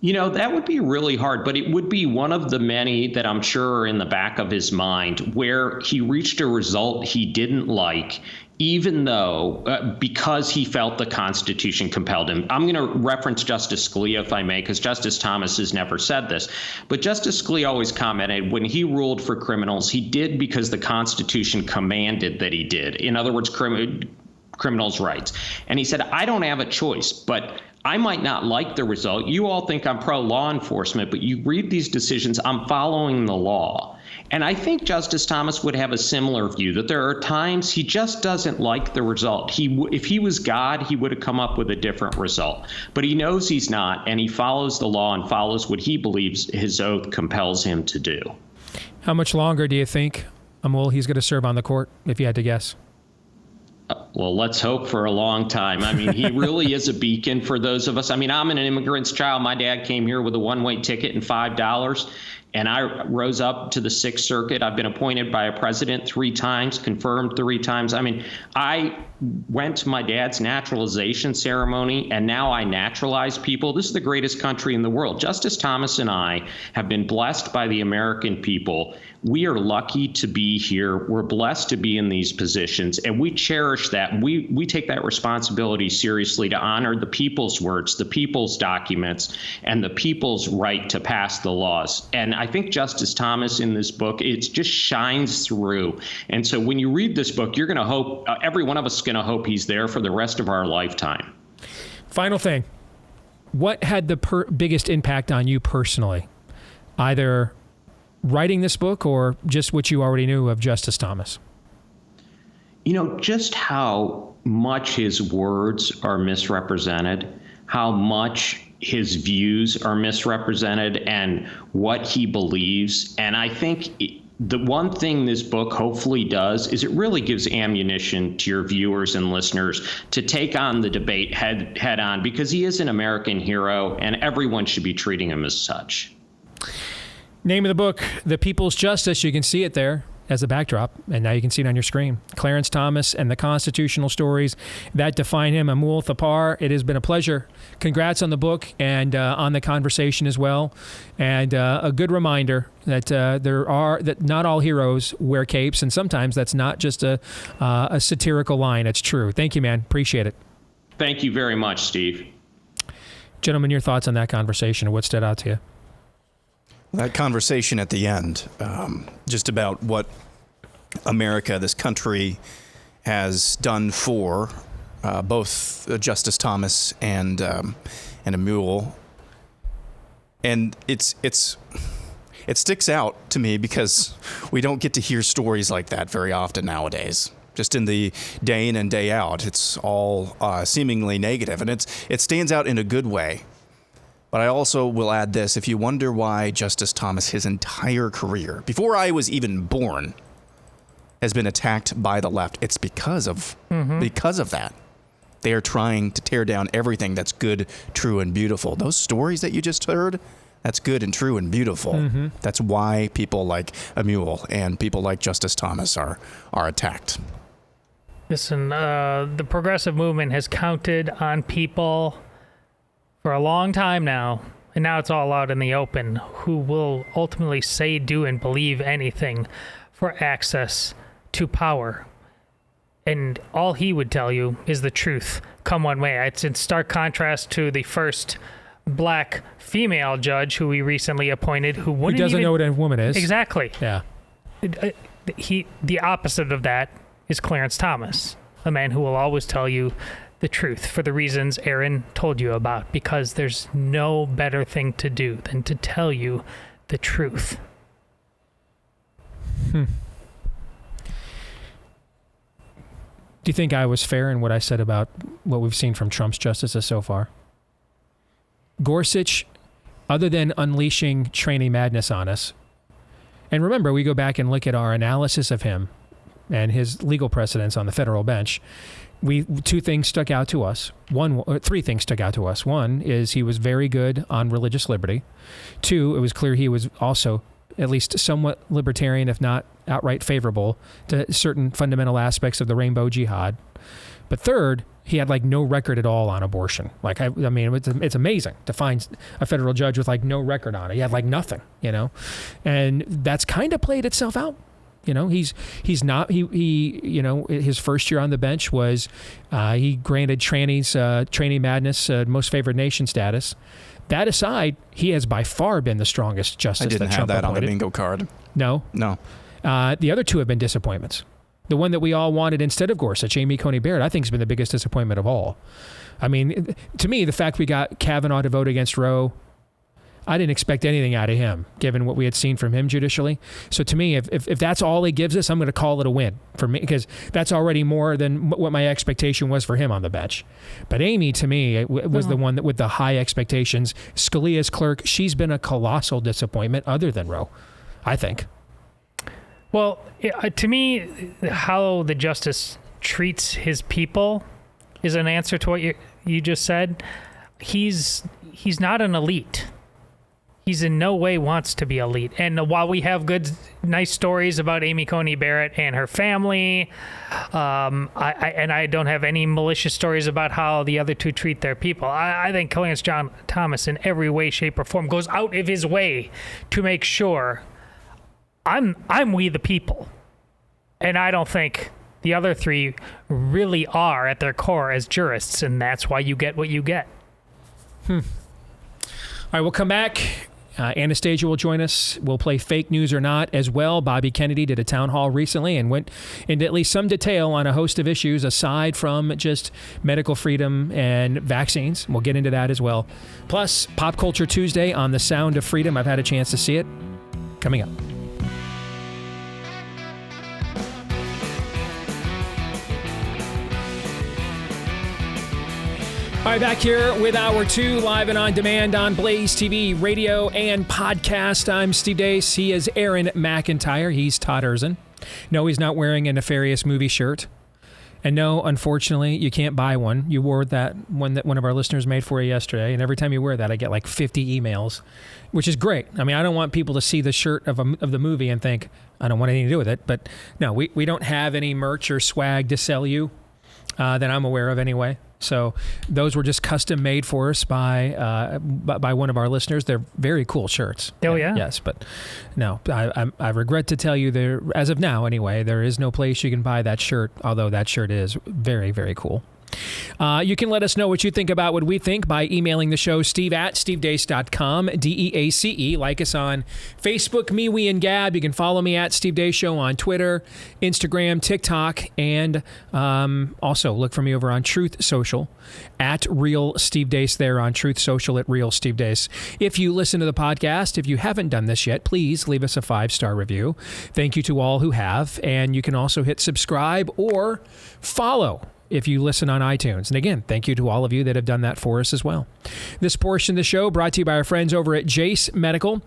You know, that would be really hard, but it would be one of the many that I'm sure are in the back of his mind where he reached a result he didn't like, even though because he felt the Constitution compelled him. I'm going to reference Justice Scalia, if I may, because Justice Thomas has never said this. But Justice Scalia always commented when he ruled for criminals, he did because the Constitution commanded that he did. In other words, criminals' rights. And he said, I don't have a choice, but I might not like the result. You all think I'm pro-law enforcement, but you read these decisions, I'm following the law. And I think Justice Thomas would have a similar view, that there are times he just doesn't like the result. If he was God, he would have come up with a different result. But he knows he's not, and he follows the law and follows what he believes his oath compels him to do. How much longer do you think, Amul, he's going to serve on the court, if you had to guess? Well, let's hope for a long time. I mean, he really is a beacon for those of us. I mean, I'm an immigrant's child. My dad came here with a one-way ticket and $5. And I rose up to the Sixth Circuit. I've been appointed by a president 3 times, confirmed 3 times. I mean, I went to my dad's naturalization ceremony, and now I naturalize people. This is the greatest country in the world. Justice Thomas and I have been blessed by the American people. We are lucky to be here. We're blessed to be in these positions, and we cherish that. We take that responsibility seriously to honor the people's words, the people's documents, and the people's right to pass the laws. And I think Justice Thomas in this book, it just shines through. And so when you read this book, you're going to hope, every one of us is going to hope he's there for the rest of our lifetime. Final thing. What had the biggest impact on you personally? Either writing this book or just what you already knew of Justice Thomas? You know, just how much his words are misrepresented, how much his views are misrepresented, and what he believes. And I think the one thing this book hopefully does is it really gives ammunition to your viewers and listeners to take on the debate head on, because he is an American hero and everyone should be treating him as such. Name of the book, The People's Justice. You can see it there as a backdrop, and now you can see it on your screen. Clarence Thomas and the constitutional stories that define him. Amul Thapar, it has been a pleasure. Congrats on the book and on the conversation as well. And a good reminder that that not all heroes wear capes, and sometimes that's not just a satirical line. It's true. Thank you, man. Appreciate it. Thank you very much, Steve. Gentlemen, your thoughts on that conversation? What stood out to you? That conversation at the end, just about what America, this country, has done for both Justice Thomas and Amul, and it sticks out to me because we don't get to hear stories like that very often nowadays. Just in the day in and day out, it's all seemingly negative, and it stands out in a good way. But I also will add this. If you wonder why Justice Thomas, his entire career, before I was even born, has been attacked by the left, it's because of that. They are trying to tear down everything that's good, true, and beautiful. Those stories that you just heard, that's good and true and beautiful. Mm-hmm. That's why people like Amul and people like Justice Thomas are attacked. Listen, the progressive movement has counted on people for a long time now, and now it's all out in the open, who will ultimately say, do, and believe anything for access to power. And all he would tell you is the truth, come one way. It's in stark contrast to the first black female judge who we recently appointed, who doesn't know what a woman is. Exactly. Yeah. The opposite of that is Clarence Thomas, a man who will always tell you the truth for the reasons Aaron told you about, because there's no better thing to do than to tell you the truth. Do you think I was fair in what I said about what we've seen from Trump's justices so far? Gorsuch, other than unleashing training madness on us, and remember, we go back and look at our analysis of him and his legal precedents on the federal bench. Three things stuck out to us. One is he was very good on religious liberty. Two, it was clear he was also at least somewhat libertarian, if not outright favorable to certain fundamental aspects of the rainbow jihad. But third, he had like no record at all on abortion. Like, I mean, it's amazing to find a federal judge with like no record on it. He had like nothing, and that's kind of played itself out. His first year on the bench was he granted trannies training madness most favored nation status. That aside, he has by far been the strongest justice. I didn't that have Trump that appointed. on the bingo card. No. The other two have been disappointments. The one that we all wanted instead of Gorsuch, Amy Coney Barrett, I think has been the biggest disappointment of all. I mean, to me, the fact we got Kavanaugh to vote against Roe, I didn't expect anything out of him, given what we had seen from him judicially. So to me, if that's all he gives us, I'm going to call it a win for me, because that's already more than what my expectation was for him on the bench. But Amy, to me, was the one that with the high expectations. Scalia's clerk, she's been a colossal disappointment other than Roe, I think. Well, to me, how the justice treats his people is an answer to what you just said. He's not an elite. He's in no way wants to be elite. And while we have nice stories about Amy Coney Barrett and her family, I don't have any malicious stories about how the other two treat their people. I think Clarence Thomas, in every way, shape, or form, goes out of his way to make sure I'm we the people. And I don't think the other three really are at their core as jurists, and that's why you get what you get. All right, we'll come back. Anastasia will join us. We'll play Fake News or Not as well. Bobby Kennedy did a town hall recently and went into at least some detail on a host of issues aside from just medical freedom and vaccines. We'll get into that as well. Plus, Pop Culture Tuesday on The Sound of Freedom. I've had a chance to see it. Coming up. All right, back here with Hour 2, live and on demand on Blaze TV, radio, and podcast. I'm Steve Deace. He is Aaron McIntyre. He's Todd Erzin. No, he's not wearing a nefarious movie shirt. And no, unfortunately, you can't buy one. You wore that one that one of our listeners made for you yesterday, and every time you wear that, I get like 50 emails, which is great. I mean, I don't want people to see the shirt of the movie and think, I don't want anything to do with it. But no, we don't have any merch or swag to sell you that I'm aware of anyway. So those were just custom made for us by one of our listeners. They're very cool shirts. Oh, yeah? Yes, but no, I regret to tell you there, as of now anyway, there is no place you can buy that shirt, although that shirt is very, very cool. You can let us know what you think about what we think by emailing the show, steve@stevedeace.com, DEACE. Like us on Facebook, me, we, and Gab. You can follow me at Steve Deace Show on Twitter, Instagram, TikTok, and also look for me over on Truth Social, at Real Steve Deace there on Truth Social, at Real Steve Deace. If you listen to the podcast, if you haven't done this yet, please leave us a 5-star review. Thank you to all who have. And you can also hit subscribe or follow if you listen on iTunes. And again, thank you to all of you that have done that for us as well. This portion of the show brought to you by our friends over at Jace Medical.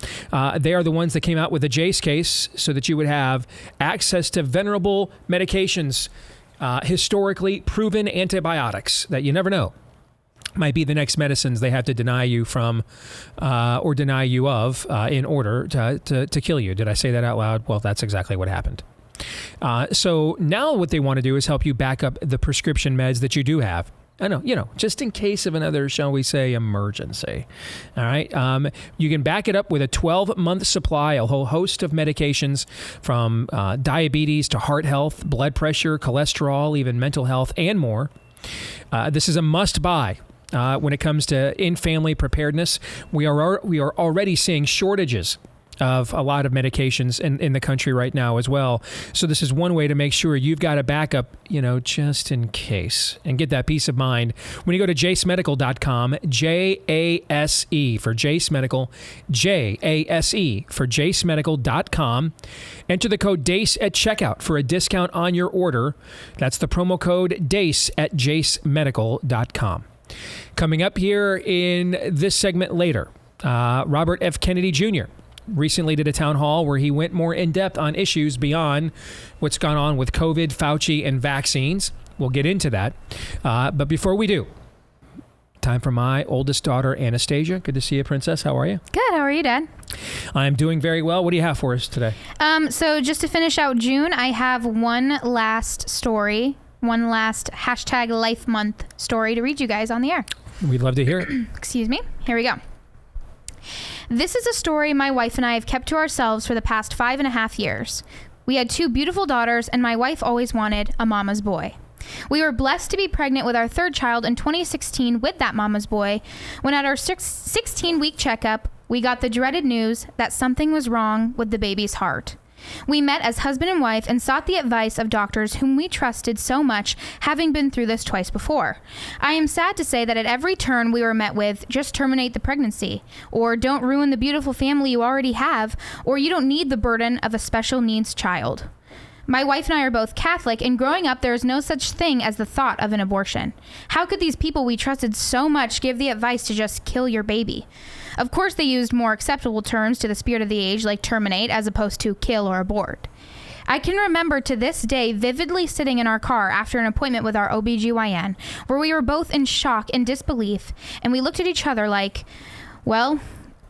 They are the ones that came out with the Jace case so that you would have access to venerable medications, historically proven antibiotics that you never know might be the next medicines they have to deny you from or deny you of in order to kill you. Did I say that out loud? Well, that's exactly what happened. So now what they want to do is help you back up the prescription meds that you do have. I know, just in case of another, shall we say, emergency. All right. You can back it up with a 12-month supply, a whole host of medications from diabetes to heart health, blood pressure, cholesterol, even mental health, and more. This is a must-buy. When it comes to in-family preparedness, we are already seeing shortages of a lot of medications in the country right now as well. So this is one way to make sure you've got a backup, just in case, and get that peace of mind. When you go to jasemedical.com, J-A-S-E for Jase Medical, J-A-S-E for jasemedical.com. Enter the code DACE at checkout for a discount on your order. That's the promo code DACE at jasemedical.com. Coming up here in this segment later, Robert F. Kennedy Jr. recently did a town hall where he went more in depth on issues beyond what's gone on with COVID, Fauci, and vaccines. We'll get into that. But before we do, time for my oldest daughter, Anastasia. Good to see you, Princess. How are you? Good. How are you, Dad? I'm doing very well. What do you have for us today? So just to finish out June, I have one last story, one last #Life Month story to read you guys on the air. We'd love to hear it. Excuse me. Here we go. This is a story my wife and I have kept to ourselves for the past 5.5 years. We had 2 beautiful daughters, and my wife always wanted a mama's boy. We were blessed to be pregnant with our 3rd child in 2016 with that mama's boy, when at our 16-week checkup, we got the dreaded news that something was wrong with the baby's heart. We met as husband and wife and sought the advice of doctors whom we trusted so much, having been through this twice before. I am sad to say that at every turn we were met with, just terminate the pregnancy, or don't ruin the beautiful family you already have, or you don't need the burden of a special needs child. My wife and I are both Catholic, and growing up there is no such thing as the thought of an abortion. How could these people we trusted so much give the advice to just kill your baby? Of course, they used more acceptable terms to the spirit of the age, like terminate, as opposed to kill or abort. I can remember to this day vividly sitting in our car after an appointment with our OBGYN, where we were both in shock and disbelief, and we looked at each other like, well,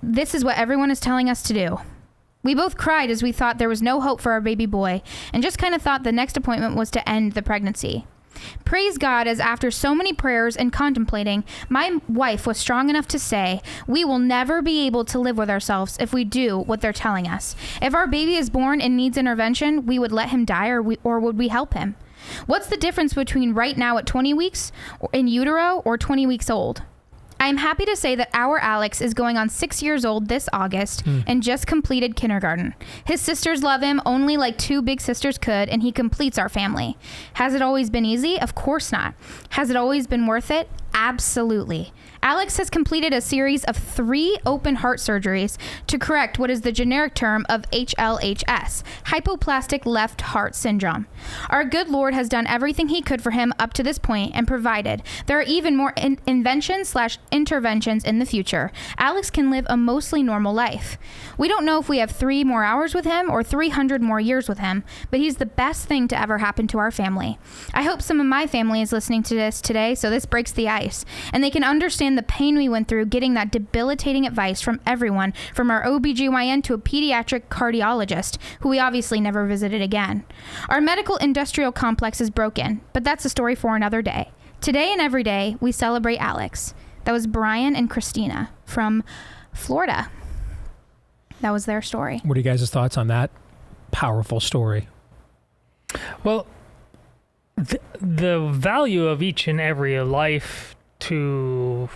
this is what everyone is telling us to do. We both cried as we thought there was no hope for our baby boy, and just kind of thought the next appointment was to end the pregnancy. Praise God, as after so many prayers and contemplating, my wife was strong enough to say, we will never be able to live with ourselves if we do what they're telling us. If our baby is born and needs intervention, we would let him die, or would we help him? What's the difference between right now at 20 weeks in utero or 20 weeks old? I am happy to say that our Alex is going on 6 years old this August and just completed kindergarten. His sisters love him only like 2 big sisters could, and he completes our family. Has it always been easy? Of course not. Has it always been worth it? Absolutely. Alex has completed a series of 3 open heart surgeries to correct what is the generic term of HLHS, hypoplastic left heart syndrome. Our good Lord has done everything he could for him up to this point and provided there are even more inventions/interventions in the future. Alex can live a mostly normal life. We don't know if we have 3 more hours with him or 300 more years with him, but he's the best thing to ever happen to our family. I hope some of my family is listening to this today, so this breaks the ice, and they can understand the pain we went through getting that debilitating advice from everyone, from our OBGYN to a pediatric cardiologist, who we obviously never visited again. Our medical industrial complex is broken, but that's a story for another day. Today and every day, we celebrate Alex. That was Brian and Christina from Florida. That was their story. What are you guys' thoughts on that powerful story? Well, the value of each and every life to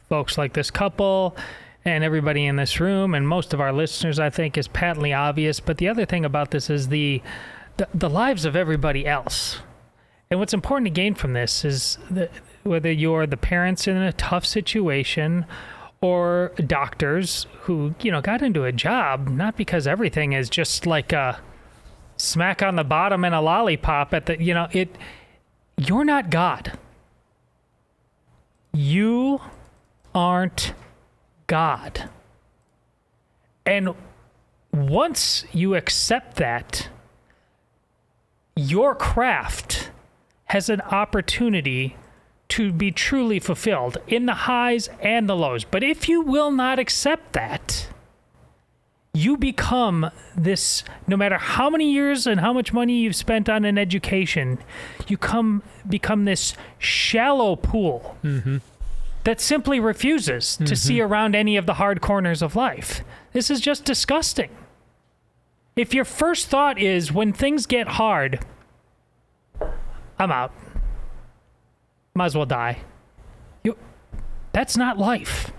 folks like this couple and everybody in this room and most of our listeners, I think, is patently obvious. But the other thing about this is the lives of everybody else. And what's important to gain from this is that whether you're the parents in a tough situation or doctors who, got into a job, not because everything is just like a smack on the bottom and a lollipop at the, you're not God. You aren't God. And once you accept that, your craft has an opportunity to be truly fulfilled in the highs and the lows. But if you will not accept that, you become this, no matter how many years and how much money you've spent on an education, you become this shallow pool that simply refuses to see around any of the hard corners of life. This is just disgusting. If your first thought is, when things get hard, I'm out. Might as well die. That's not life.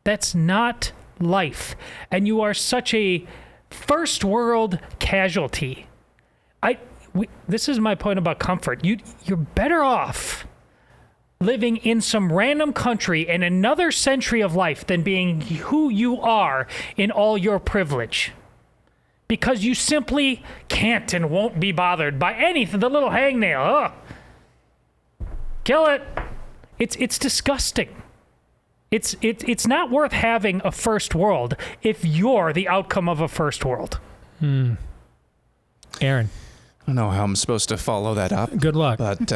That's not life. And you are such a first world casualty. This is my point about comfort. You're better off living in some random country in another century of life than being who you are in all your privilege. Because you simply can't and won't be bothered by anything. The little hangnail. Kill it. It's disgusting. It's not worth having a first world if you're the outcome of a first world. Aaron. I don't know how I'm supposed to follow that up. Good luck. But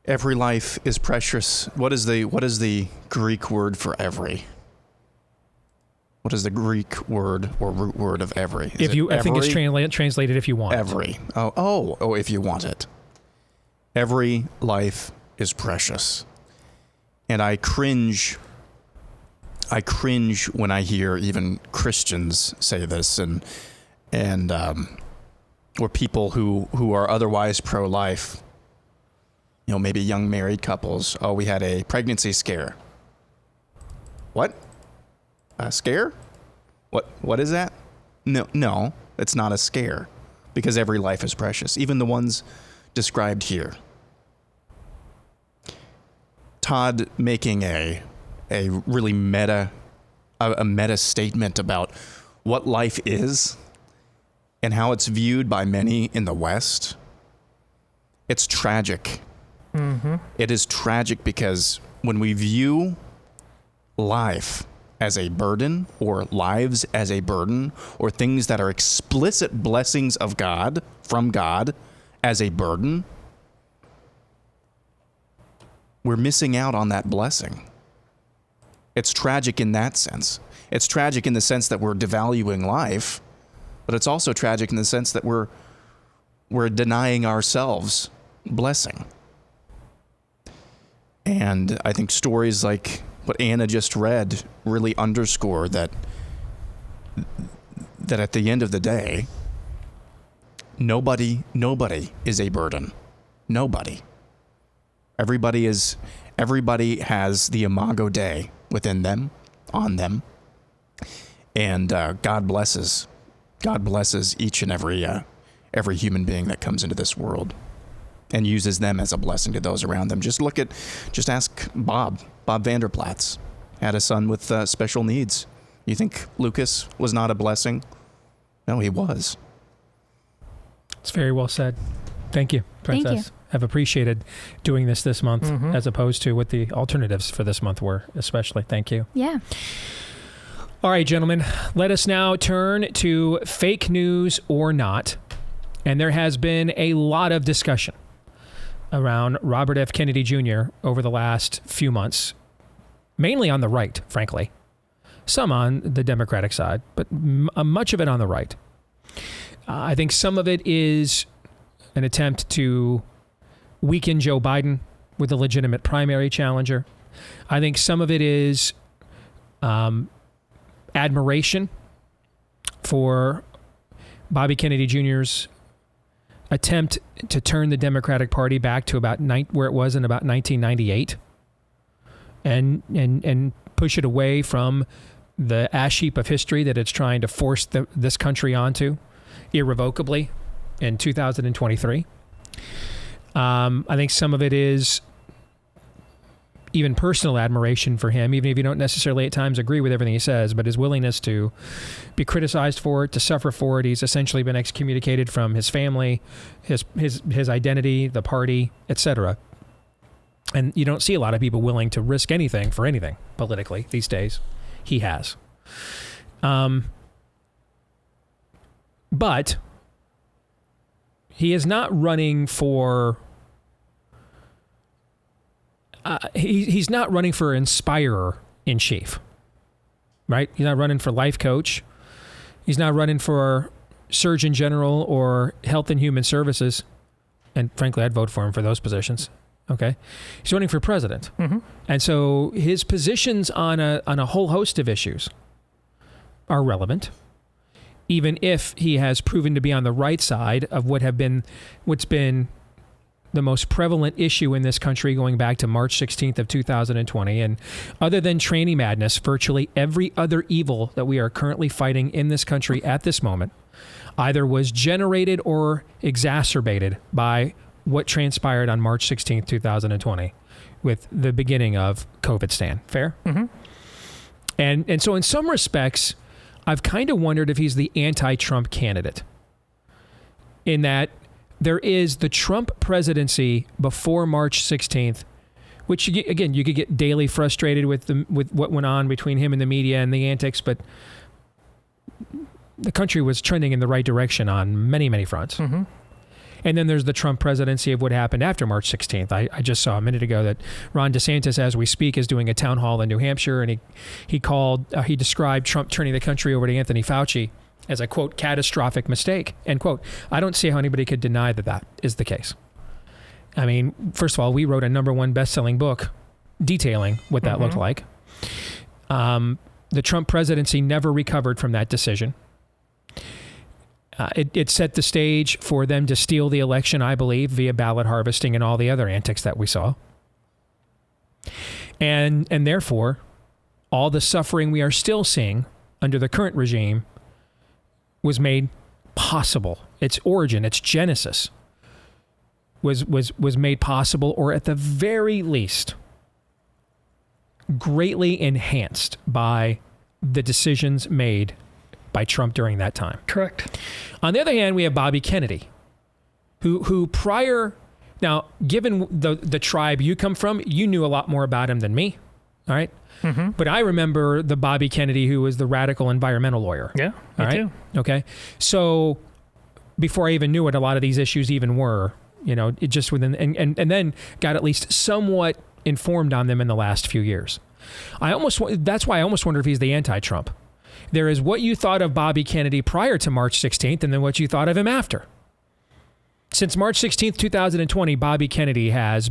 every life is precious. What is the Greek word for every? What is the Greek word or root word of every? I think it's translated if you want. Every. Oh, if you want it. Every life is precious. And I cringe when I hear even Christians say this and or people who are otherwise pro-life. You know, maybe young married couples. Oh, we had a pregnancy scare. What? A scare? What is that? No, it's not a scare, because every life is precious, even the ones described here. Todd making a really meta statement about what life is and how it's viewed by many in the West. It's tragic. It is tragic because when we view life as a burden, or lives as a burden, or things that are explicit blessings of God, from God, as a burden, we're missing out on that blessing. It's tragic in that sense. It's tragic in the sense that we're devaluing life, but it's also tragic in the sense that we're denying ourselves blessing. And I think stories like what Anna just read really underscore that at the end of the day, nobody is a burden. Nobody. Everybody has the imago Dei within them, on them. And God blesses each and every human being that comes into this world, and uses them as a blessing to those around them. Just ask Bob Vanderplatz. Had a son with special needs. You think Lucas was not a blessing? No, he was. It's very well said. Thank you, Princess. Thank you. I've appreciated doing this month as opposed to what the alternatives for this month were, especially. Thank you. Yeah. All right, gentlemen, let us now turn to fake news or not. And there has been a lot of discussion around Robert F. Kennedy Jr. over the last few months, mainly on the right, frankly. Some on the Democratic side, but much of it on the right. I think some of it is an attempt to weaken Joe Biden with a legitimate primary challenger. I think some of it is admiration for Bobby Kennedy Jr.'s attempt to turn the Democratic Party back to about where it was in about 1998, and push it away from the ash heap of history that it's trying to force this country onto irrevocably in 2023. I think some of it is even personal admiration for him, even if you don't necessarily at times agree with everything he says, but his willingness to be criticized for it, to suffer for it. He's essentially been excommunicated from his family, his identity, the party, etc. And you don't see a lot of people willing to risk anything for anything politically these days. He has. But he is not running for... he's not running for inspirer in chief, right? He's not running for life coach. He's not running for Surgeon General or Health and Human Services. And frankly, I'd vote for him for those positions. Okay. He's running for president. Mm-hmm. And so his positions on a whole host of issues are relevant, even if he has proven to be on the right side of what's been the most prevalent issue in this country going back to March 16th of 2020. And other than tranny madness, virtually every other evil that we are currently fighting in this country at this moment either was generated or exacerbated by what transpired on March 16th, 2020 with the beginning of COVID-stan. Fair? Mm-hmm. And so in some respects, I've kind of wondered if he's the anti-Trump candidate, in that there is the Trump presidency before March 16th, which you could get daily frustrated with what went on between him and the media and the antics, but the country was trending in the right direction on many, many fronts. Mm-hmm. And then there's the Trump presidency of what happened after March 16th. I just saw a minute ago that Ron DeSantis, as we speak, is doing a town hall in New Hampshire, and he described Trump turning the country over to Anthony Fauci as a, quote, catastrophic mistake, end quote. I don't see how anybody could deny that is the case. I mean, first of all, we wrote a #1 best-selling book detailing what that looked like. The Trump presidency never recovered from that decision. It set the stage for them to steal the election, I believe, via ballot harvesting and all the other antics that we saw. And therefore, all the suffering we are still seeing under the current regime was made possible. Its origin, its genesis, was made possible, or at the very least, greatly enhanced by the decisions made by Trump during that time. Correct. On the other hand, we have Bobby Kennedy, who prior, now, given the tribe you come from, you knew a lot more about him than me, all right? Mm-hmm. But I remember the Bobby Kennedy who was the radical environmental lawyer. Yeah, me too. Okay. So before I even knew what a lot of these issues even were, it just within, and then got at least somewhat informed on them in the last few years. That's why I almost wonder if he's the anti-Trump. There is what you thought of Bobby Kennedy prior to March 16th, and then what you thought of him after. Since March 16th, 2020, Bobby Kennedy has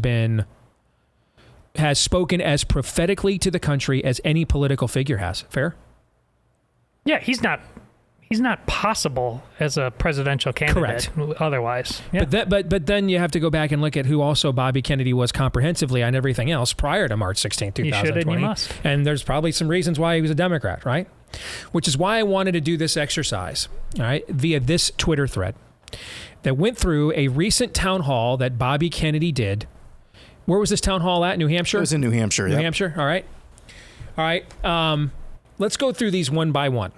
spoken as prophetically to the country as any political figure has. Fair? Yeah, he's not possible as a presidential candidate. Correct. Otherwise. Yeah. But then you have to go back and look at who also Bobby Kennedy was comprehensively on everything else prior to March 16th, 2020. You should and you must. And there's probably some reasons why he was a Democrat, right? Which is why I wanted to do this exercise, all right, via this Twitter thread that went through a recent town hall that Bobby Kennedy did. Where was this town hall at? New Hampshire? It was in New Hampshire, New Hampshire, all right. All right, let's go through these one by one.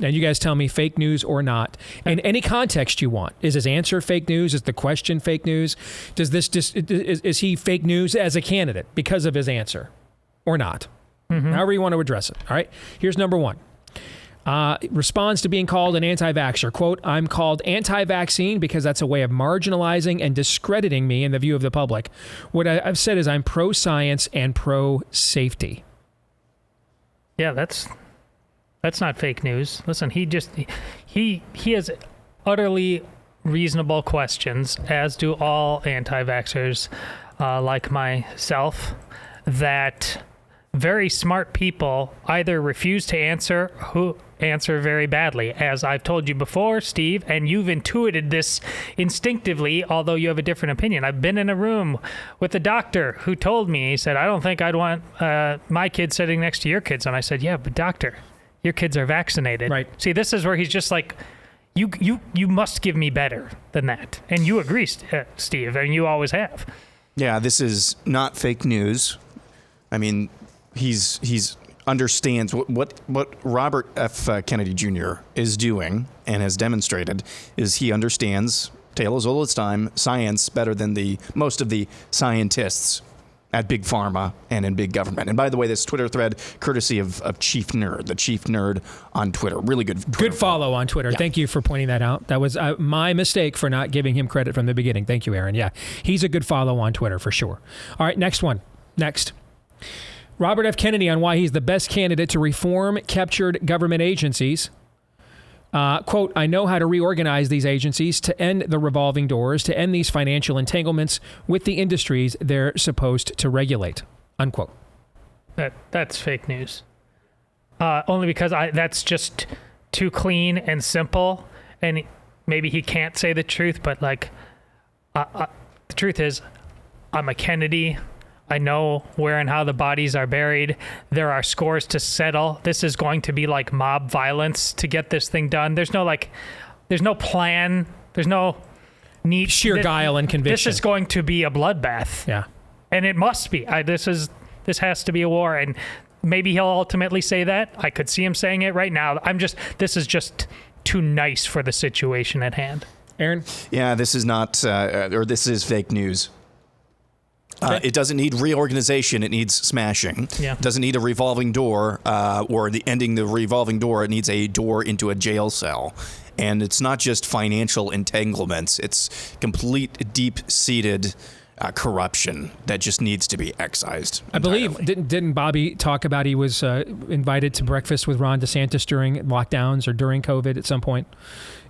And you guys tell me fake news or not. In any context you want. Is his answer fake news? Is the question fake news? Is he fake news as a candidate because of his answer or not? Mm-hmm. However you want to address it. All right. Here's number one. Responds to being called an anti-vaxxer. Quote, I'm called anti-vaccine because that's a way of marginalizing and discrediting me in the view of the public. What I've said is I'm pro-science and pro-safety. Yeah, that's not fake news. Listen, he has utterly reasonable questions, as do all anti-vaxxers like myself, that very smart people either refuse to answer, who answer very badly. As I've told you before, Steve, and you've intuited this instinctively, although you have a different opinion. I've been in a room with a doctor who told me, he said, I don't think I'd want my kids sitting next to your kids. And I said, yeah, but doctor, your kids are vaccinated. Right. See, this is where he's just like, you must give me better than that. And you agree, Steve, and you always have. Yeah, this is not fake news. I mean, he's understands what Robert F. Kennedy Jr. is doing and has demonstrated is he understands, tale as old as time, science better than most of the scientists at Big Pharma and in big government. And by the way, this Twitter thread, courtesy of Chief Nerd, the Chief Nerd on Twitter. Really good Twitter. Good follow on Twitter. Yeah. Thank you for pointing that out. That was my mistake for not giving him credit from the beginning. Thank you, Aaron. Yeah, he's a good follow on Twitter for sure. All right, next one. Next. Robert F. Kennedy on why he's the best candidate to reform captured government agencies. Quote, I know how to reorganize these agencies to end the revolving doors, to end these financial entanglements with the industries they're supposed to regulate. Unquote. That's fake news. Only because that's just too clean and simple. And maybe he can't say the truth, but like, the truth is, I'm a Kennedy. I know where and how the bodies are buried. There are scores to settle. This is going to be like mob violence to get this thing done. There's no plan. There's no need. Sheer guile and conviction. This is going to be a bloodbath. Yeah. And it must be. This has to be a war. And maybe he'll ultimately say that. I could see him saying it right now. This is just too nice for the situation at hand. Aaron? Yeah, this is not, or this is fake news. It doesn't need reorganization. It needs smashing. Yeah. It doesn't need a revolving door or ending the revolving door. It needs a door into a jail cell. And it's not just financial entanglements. It's complete, deep-seated corruption that just needs to be excised entirely. I believe, didn't Bobby talk about he was invited to breakfast with Ron DeSantis during lockdowns or during COVID at some point?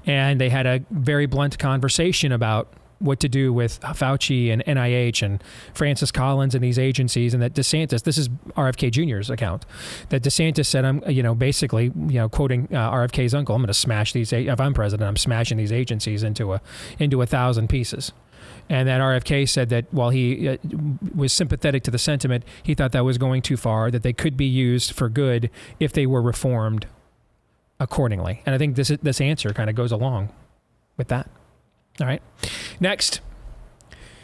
And they had a very blunt conversation about what to do with Fauci and NIH and Francis Collins and these agencies, and that DeSantis, this is RFK Jr.'s account, that DeSantis said, I'm, basically, quoting RFK's uncle, I'm going to smash these, if I'm president, I'm smashing these agencies into 1,000 pieces. And that RFK said that while he was sympathetic to the sentiment, he thought that was going too far, that they could be used for good if they were reformed accordingly. And I think this answer kind of goes along with that. All right. Next,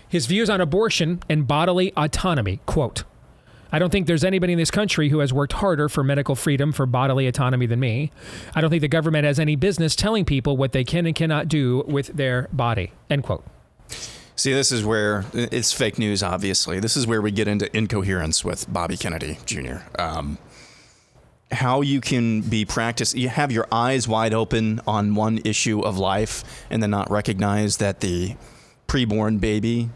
his views on abortion and bodily autonomy. Quote, I don't think there's anybody in this country who has worked harder for medical freedom, for bodily autonomy than me. I don't think the government has any business telling people what they can and cannot do with their body. End quote. See, this is where it's fake news, obviously. This is where we get into incoherence with Bobby Kennedy Jr. How you can be you have your eyes wide open on one issue of life and then not recognize that the preborn baby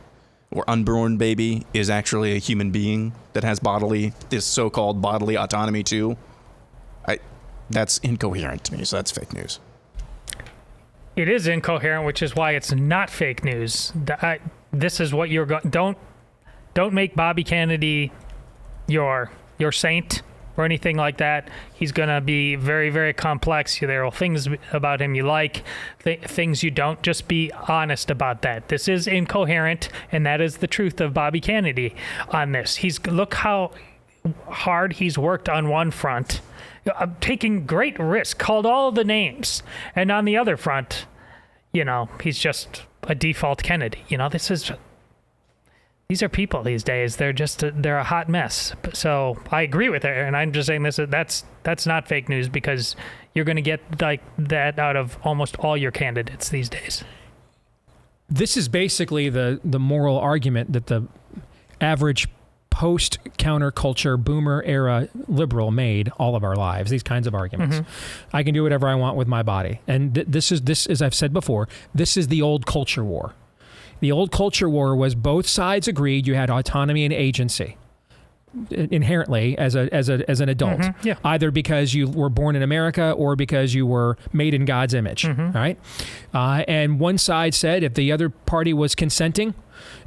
or unborn baby is actually a human being that has this so-called bodily autonomy too. That's incoherent to me, so that's fake news. It is incoherent, which is why it's not fake news. This is what you're going. Don't make Bobby Kennedy your saint or anything like that. He's going to be very, very complex. There are things about him you like, things you don't. Just be honest about that. This is incoherent, and that is the truth of Bobby Kennedy on this. Look how hard he's worked on one front, taking great risk, called all the names, and on the other front, he's just a default Kennedy. These are people these days. They're a hot mess. So I agree with her, and I'm just saying that's not fake news, because you're going to get like that out of almost all your candidates these days. This is basically the moral argument that the average post-counterculture boomer era liberal made all of our lives, these kinds of arguments. Mm-hmm. I can do whatever I want with my body. And this is, as I've said before, this is the old culture war. The old culture war was both sides agreed you had autonomy and agency inherently as an adult, mm-hmm. Yeah. Either because you were born in America or because you were made in God's image. Mm-hmm. All right. And one side said if the other party was consenting,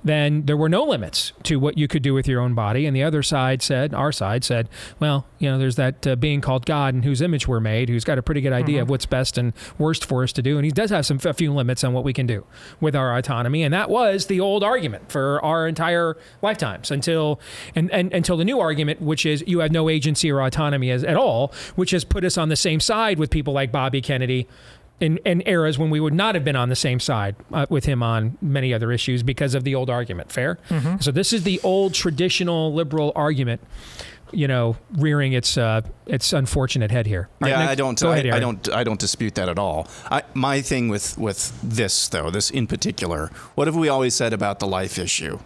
then there were no limits to what you could do with your own body. And the other side said, our side said, well, there's that being called God in whose image we're made, who's got a pretty good idea mm-hmm. of what's best and worst for us to do. And he does have a few limits on what we can do with our autonomy. And that was the old argument for our entire lifetimes until the new argument, which is you have no agency or autonomy at all, which has put us on the same side with people like Bobby Kennedy in eras when we would not have been on the same side with him on many other issues because of the old argument. Fair? Mm-hmm. So this is the old traditional liberal argument, rearing its unfortunate head here. Yeah, right, I don't dispute that at all. My thing with this though, this in particular, what have we always said about the life issue?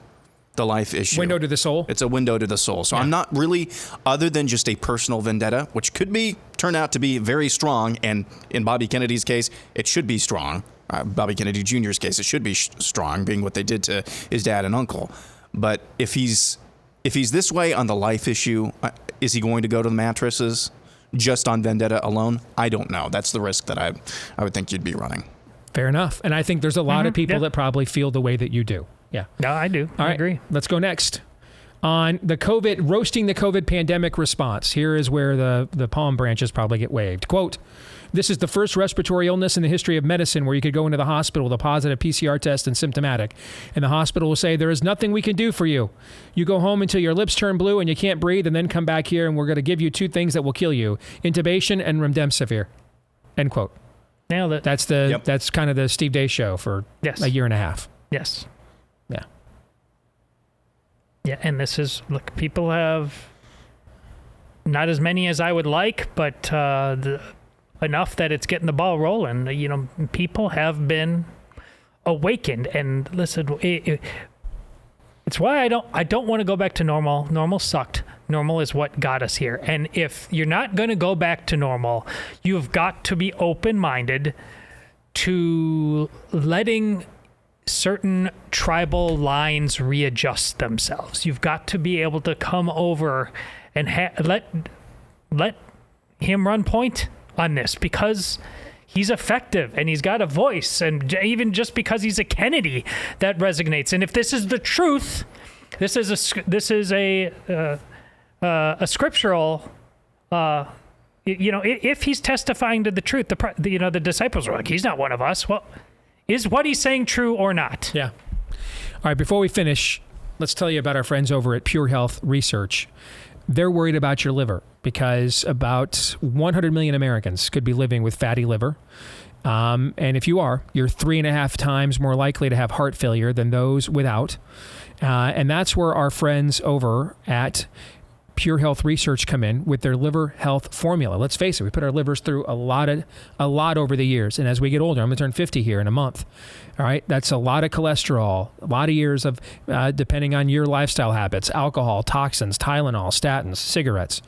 The life issue. Window to the soul? It's a window to the soul. So yeah. I'm not really, other than just a personal vendetta, which could turn out to be very strong, and in Bobby Kennedy's case, it should be strong. Bobby Kennedy Jr.'s case, it should be strong, being what they did to his dad and uncle. But if he's if he's this way on the life issue, is he going to go to the mattresses just on vendetta alone? I don't know. That's the risk that I would think you'd be running. Fair enough. And I think there's a lot of people that probably feel the way that you do. Yeah. No, I do. All I right, agree. Let's go next. On the roasting the COVID pandemic response, here is where the palm branches probably get waved. Quote, "This is the first respiratory illness in the history of medicine where you could go into the hospital with a positive PCR test and symptomatic. And the hospital will say, there is nothing we can do for you. You go home until your lips turn blue and you can't breathe, and then come back here and we're going to give you 2 things that will kill you, intubation and remdesivir." End quote. Nailed it. That's kind of the Steve Deace Show for a year and a half. Yes. Yeah. Yeah, and this is, look, people have not as many as I would like, but enough that it's getting the ball rolling. You know, people have been awakened, and listen, it's why I don't want to go back to normal. Normal sucked. Normal is what got us here. And if you're not going to go back to normal, you've got to be open-minded to letting certain tribal lines readjust themselves. You've got to be able to come over and let him run point on this, because he's effective and he's got a voice, and even just because he's a Kennedy, that resonates. And if this is the truth, this is a scriptural. If he's testifying to the truth, the disciples were like, he's not one of us. Well, is what he's saying true or not? Yeah. All right, before we finish, let's tell you about our friends over at Pure Health Research. They're worried about your liver because about 100 million Americans could be living with fatty liver. And if you are, you're 3.5 times more likely to have heart failure than those without. And that's where our friends over at Pure Health Research come in with their liver health formula. Let's face it, we put our livers through a lot over the years. And as we get older, I'm going to turn 50 here in a month. All right. That's a lot of cholesterol, a lot of years of, depending on your lifestyle habits, alcohol, toxins, Tylenol, statins, cigarettes.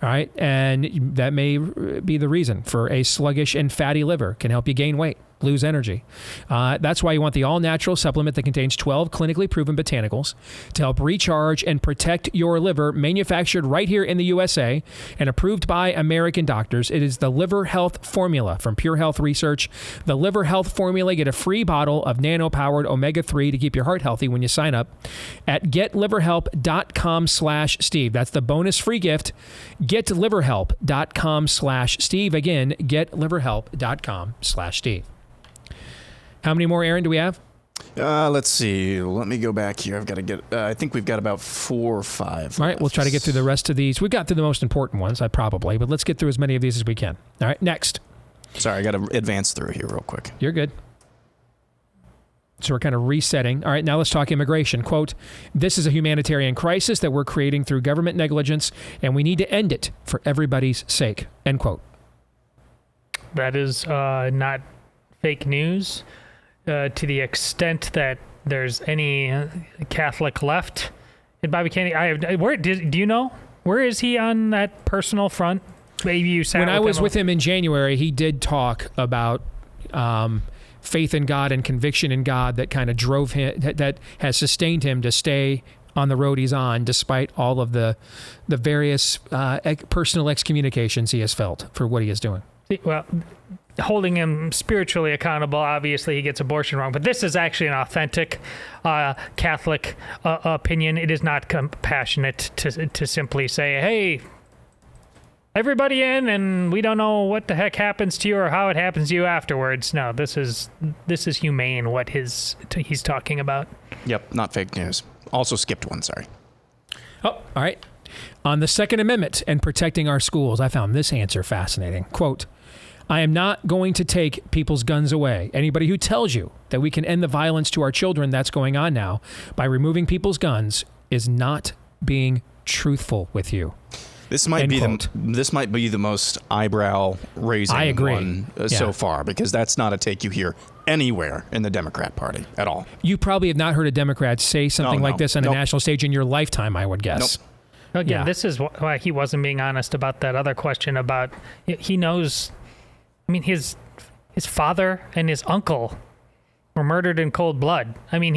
All right. And that may be the reason for a sluggish and fatty liver. Can help you gain weight, lose energy. That's why you want the all-natural supplement that contains 12 clinically proven botanicals to help recharge and protect your liver, manufactured right here in the USA and approved by American doctors. It is the Liver Health Formula from Pure Health Research. The Liver Health Formula, get a free bottle of nano-powered omega-3 to keep your heart healthy when you sign up at getliverhelp.com/Steve. That's the bonus free gift. Getliverhelp.com/Steve. Again, getliverhelp.com/Steve. How many more, Aaron, do we have? Let's see. Let me go back here. I've got to get, I think we've got about 4 or 5. All right, we'll try to get through the rest of these. We got through the most important ones, but let's get through as many of these as we can. All right, next. Sorry, I got to advance through here real quick. You're good. So we're kind of resetting. All right, now let's talk immigration. Quote, "This is a humanitarian crisis that we're creating through government negligence, and we need to end it for everybody's sake." End quote. That is not fake news. To the extent that there's any Catholic left in Bobby Kennedy, do you know, where is he on that personal front? Maybe you sat when I was him with him in January, he did talk about faith in God and conviction in God that kind of drove him, that has sustained him to stay on the road he's on, despite all of the various personal excommunications he has felt for what he is doing. Well, holding him spiritually accountable, obviously he gets abortion wrong, but this is actually an authentic Catholic opinion. It is not compassionate to simply say, hey, everybody in, and we don't know what the heck happens to you or how it happens to you afterwards. No, this is humane, what he's talking about. Yep, not fake news. Also skipped one, sorry. Oh, all right. On the Second Amendment and protecting our schools, I found this answer fascinating. Quote, "I am not going to take people's guns away. Anybody who tells you that we can end the violence to our children that's going on now by removing people's guns is not being truthful with you." This might be the most eyebrow raising one so far, because that's not a take you hear anywhere in the Democrat Party at all. You probably have not heard a Democrat say something like this on a national stage in your lifetime, I would guess. Nope. Again, this is why he wasn't being honest about that other question about, he knows, I mean, his father and his uncle Or murdered in cold blood. I mean,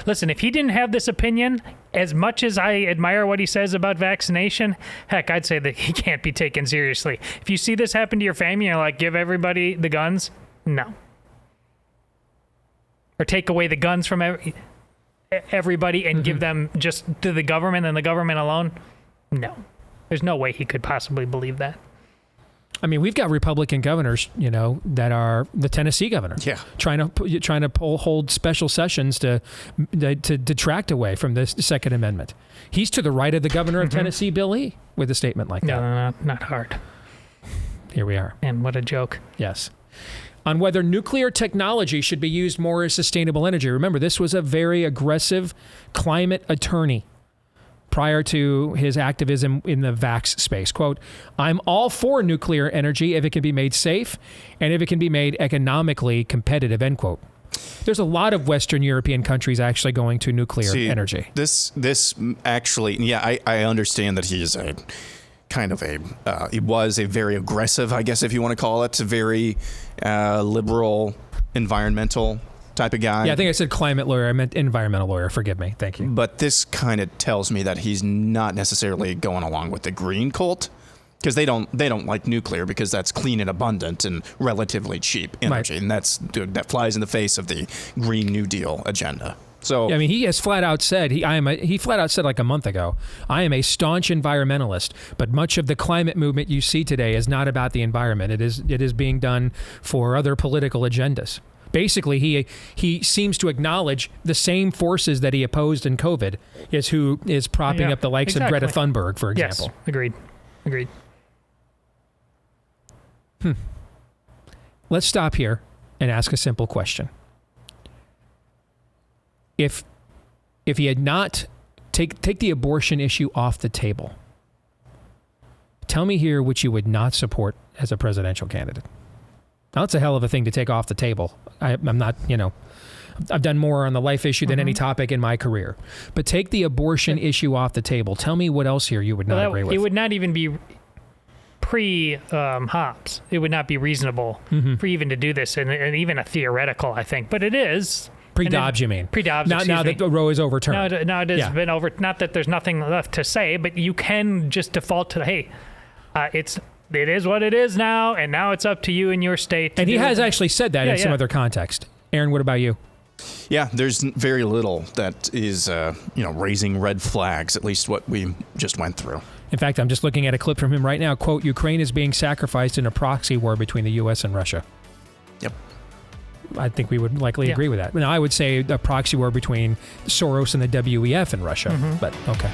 listen, if he didn't have this opinion, as much as I admire what he says about vaccination, heck, I'd say that he can't be taken seriously. If you see this happen to your family, you're like, give everybody the guns? No. Or take away the guns from everybody and give them just to the government and the government alone? No. There's no way he could possibly believe that. I mean, we've got Republican governors, that are the Tennessee governor, trying to hold special sessions to detract away from the Second Amendment. He's to the right of the governor of Tennessee, Bill Lee, with a statement like that. No, not hard. Here we are. And what a joke. Yes. On whether nuclear technology should be used more as sustainable energy. Remember, this was a very aggressive climate attorney prior to his activism in the vax space. Quote, I'm all for nuclear energy if it can be made safe and if it can be made economically competitive, end quote. There's a lot of Western European countries actually going to nuclear energy. This actually, I understand that he is a kind of he was a very aggressive, I guess if you want to call it, a very liberal environmental type of guy. Yeah, I think I said climate lawyer. I meant environmental lawyer. Forgive me. Thank you. But this kind of tells me that he's not necessarily going along with the green cult, because they don't like nuclear because that's clean and abundant and relatively cheap energy, and that flies in the face of the Green New Deal agenda. So I mean, he has flat out said he flat out said like a month ago, I am a staunch environmentalist, but much of the climate movement you see today is not about the environment. It is being done for other political agendas. Basically, he seems to acknowledge the same forces that he opposed in COVID is who is propping up the likes of Greta Thunberg, for example. Yes, agreed. Let's stop here and ask a simple question. If he had not take the abortion issue off the table, tell me here which you would not support as a presidential candidate. Now, that's a hell of a thing to take off the table. I'm not, I've done more on the life issue than any topic in my career. But take the abortion issue off the table. Tell me what else here you would not agree with. It would not even be pre-hops. It would not be reasonable for even to do this, and even a theoretical, I think. But it is. Pre-Dobbs, you mean? Pre-Dobbs, now that the Roe is overturned. Now it has been over. Not that there's nothing left to say, but you can just default to, hey, it is what it is now, and now it's up to you in your state. And he has actually said that in some other context. Aaron, what about you? Yeah, there's very little that is, raising red flags, at least what we just went through. In fact, I'm just looking at a clip from him right now. Quote, Ukraine is being sacrificed in a proxy war between the U.S. and Russia. Yep. I think we would likely agree with that. Now, I would say a proxy war between Soros and the WEF in Russia, but okay.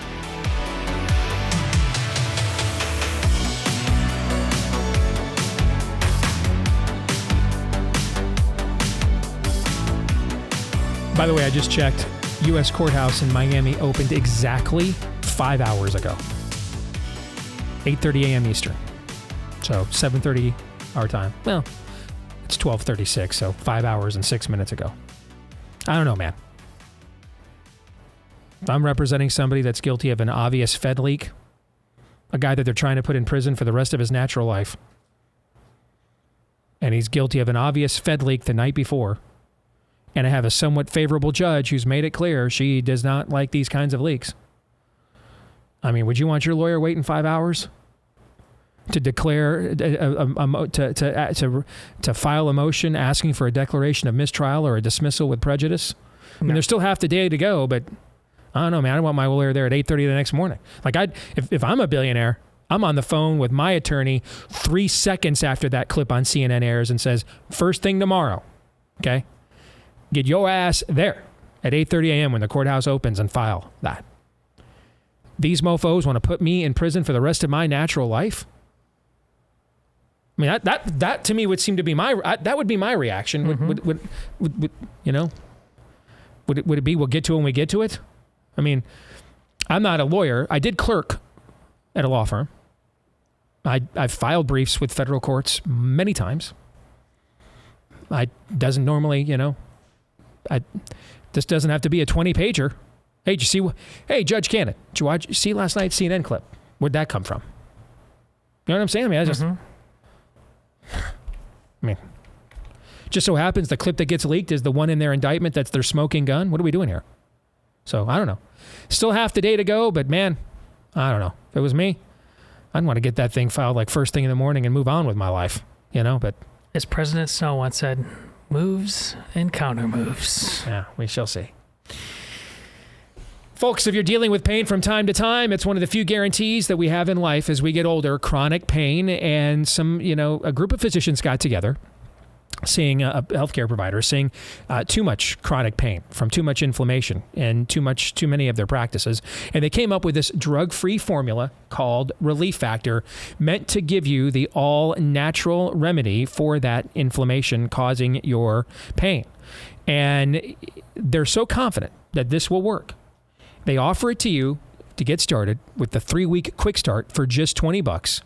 By the way, I just checked. U.S. Courthouse in Miami opened exactly 5 hours ago. 8:30 a.m. Eastern. So 7:30 our time. Well, it's 12:36, so 5 hours and 6 minutes ago. I don't know, man. I'm representing somebody that's guilty of an obvious Fed leak. A guy that they're trying to put in prison for the rest of his natural life. And he's guilty of an obvious Fed leak the night before. And I have a somewhat favorable judge who's made it clear she does not like these kinds of leaks. I mean, would you want your lawyer waiting 5 hours to declare, to file a motion asking for a declaration of mistrial or a dismissal with prejudice? I mean, there's still half the day to go, but I don't know, man. I want my lawyer there at 8:30 the next morning. Like, if I'm a billionaire, I'm on the phone with my attorney 3 seconds after that clip on CNN airs and says, first thing tomorrow, okay? Get your ass there at 8:30 a.m. when the courthouse opens and file that. These mofos want to put me in prison for the rest of my natural life? I mean, that to me would seem to be that would be my reaction. Would it be, we'll get to it when we get to it? I mean, I'm not a lawyer. I did clerk at a law firm. I've filed briefs with federal courts many times. Doesn't normally, this doesn't have to be a 20-pager. Hey, did you see? Hey, Judge Cannon, did you see last night's CNN clip? Where'd that come from? You know what I'm saying? I mean, Just so happens the clip that gets leaked is the one in their indictment that's their smoking gun. What are we doing here? So I don't know. Still half the day to go, but man, I don't know. If it was me, I'd want to get that thing filed like first thing in the morning and move on with my life, but... As President Snow once said, moves and counter moves. Yeah, we shall see. Folks, if you're dealing with pain from time to time, it's one of the few guarantees that we have in life as we get older, chronic pain, and a group of physicians got together, seeing a healthcare provider, seeing too much chronic pain from too much inflammation and too many of their practices. And they came up with this drug-free formula called Relief Factor, meant to give you the all-natural remedy for that inflammation causing your pain. And they're so confident that this will work. They offer it to you to get started with the 3-week quick start for just $20.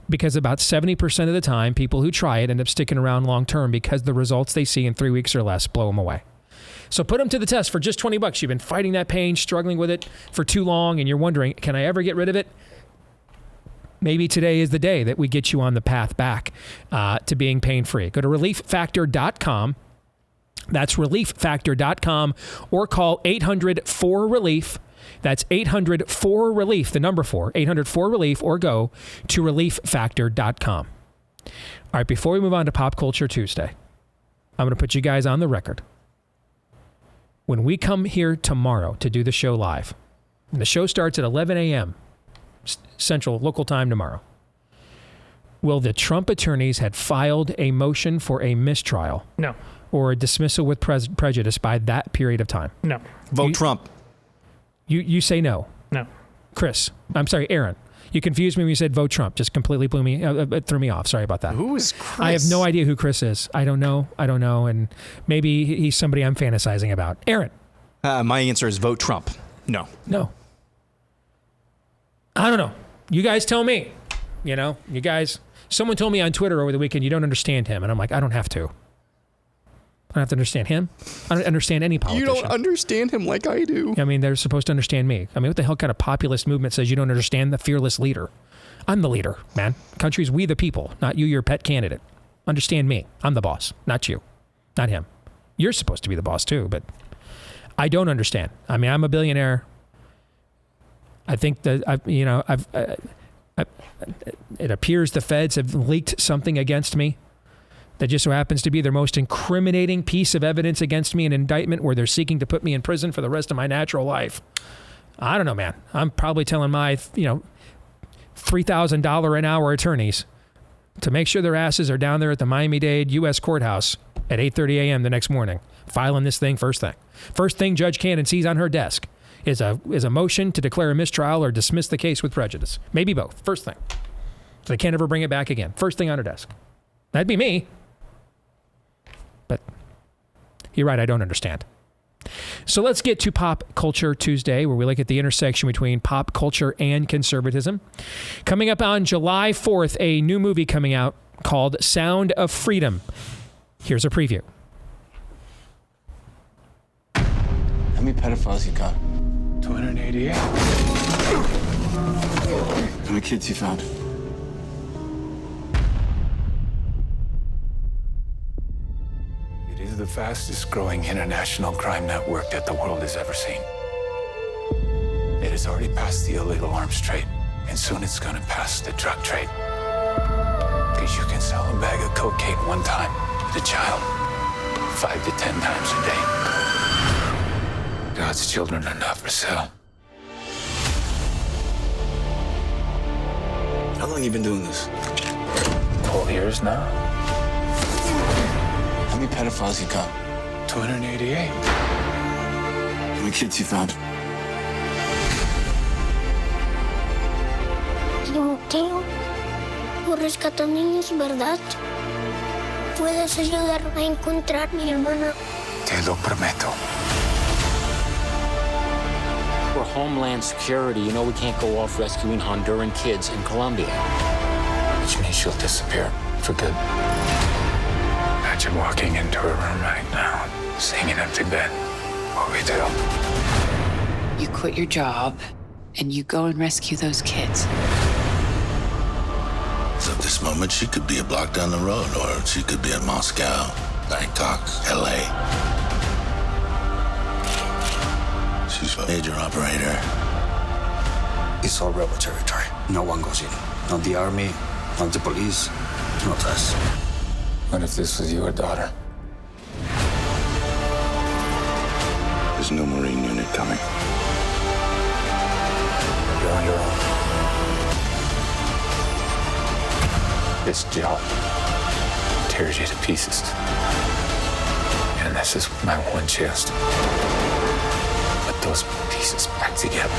Because about 70% of the time, people who try it end up sticking around long term because the results they see in 3 weeks or less blow them away. So put them to the test for just $20. You've been fighting that pain, struggling with it for too long, and you're wondering, can I ever get rid of it? Maybe today is the day that we get you on the path back to being pain-free. Go to relieffactor.com. That's relieffactor.com, or call 800-4RELIEF. That's 800-4RELIEF, the number 4, 800-4RELIEF, or go to relieffactor.com. All right, before we move on to Pop Culture Tuesday, I'm going to put you guys on the record. When we come here tomorrow to do the show live, and the show starts at 11 a.m. Central Local Time tomorrow, will the Trump attorneys have filed a motion for a mistrial? No. Or a dismissal with prejudice by that period of time? No. Vote Trump. You say no. No. Chris, I'm sorry, Aaron. You confused me when you said vote Trump. Just completely threw me off. Sorry about that. Who is Chris? I have no idea who Chris is. I don't know. And maybe he's somebody I'm fantasizing about. Aaron. My answer is vote Trump. No. I don't know. You guys tell me. You guys. Someone told me on Twitter over the weekend, you don't understand him. And I'm like, I don't have to. I don't have to understand him. I don't understand any politician. You don't understand him like I do. I mean, they're supposed to understand me. I mean, what the hell kind of populist movement says you don't understand the fearless leader? I'm the leader, man. Country's we the people, not you, your pet candidate. Understand me. I'm the boss, not you, not him. You're supposed to be the boss too, but I don't understand. I mean, I'm a billionaire. I think that, it appears the feds have leaked something against me that just so happens to be their most incriminating piece of evidence against me, an indictment where they're seeking to put me in prison for the rest of my natural life. I don't know, man. I'm probably telling my, $3,000 an hour attorneys to make sure their asses are down there at the Miami-Dade U.S. courthouse at 8:30 a.m. the next morning, filing this thing first thing. First thing Judge Cannon sees on her desk is a motion to declare a mistrial or dismiss the case with prejudice. Maybe both. First thing. So they can't ever bring it back again. First thing on her desk. That'd be me. But you're right, I don't understand. So let's get to Pop Culture Tuesday, where we look at the intersection between pop culture and conservatism. Coming up on July 4th, a new movie coming out called Sound of Freedom. Here's a preview. How many pedophiles you got? 288. How many kids you found? It is the fastest growing international crime network that the world has ever seen. It has already passed the illegal arms trade, and soon it's gonna pass the drug trade. Because you can sell a bag of cocaine one time with a child 5 to 10 times a day. God's children are not for sale. How long you been doing this? 12 years now. How many pedophiles you got? 288. How many kids you found? Timoteo, tú rescatas niños, ¿verdad? ¿Puedes ayudarme a encontrar a mi hermana? Te lo prometo. For Homeland Security, you know we can't go off rescuing Honduran kids in Colombia. Which means she'll disappear for good. Imagine walking into her room right now, seeing an empty bed. What we do? You quit your job, and you go and rescue those kids. Look, this moment, she could be a block down the road, or she could be in Moscow, Bangkok, LA. She's a major operator. It's all rebel territory. No one goes in. Not the army, not the police, not us. What if this was your daughter? There's no Marine unit coming. You're on your own. This job tears you to pieces. And this is my one chance to put those pieces back together.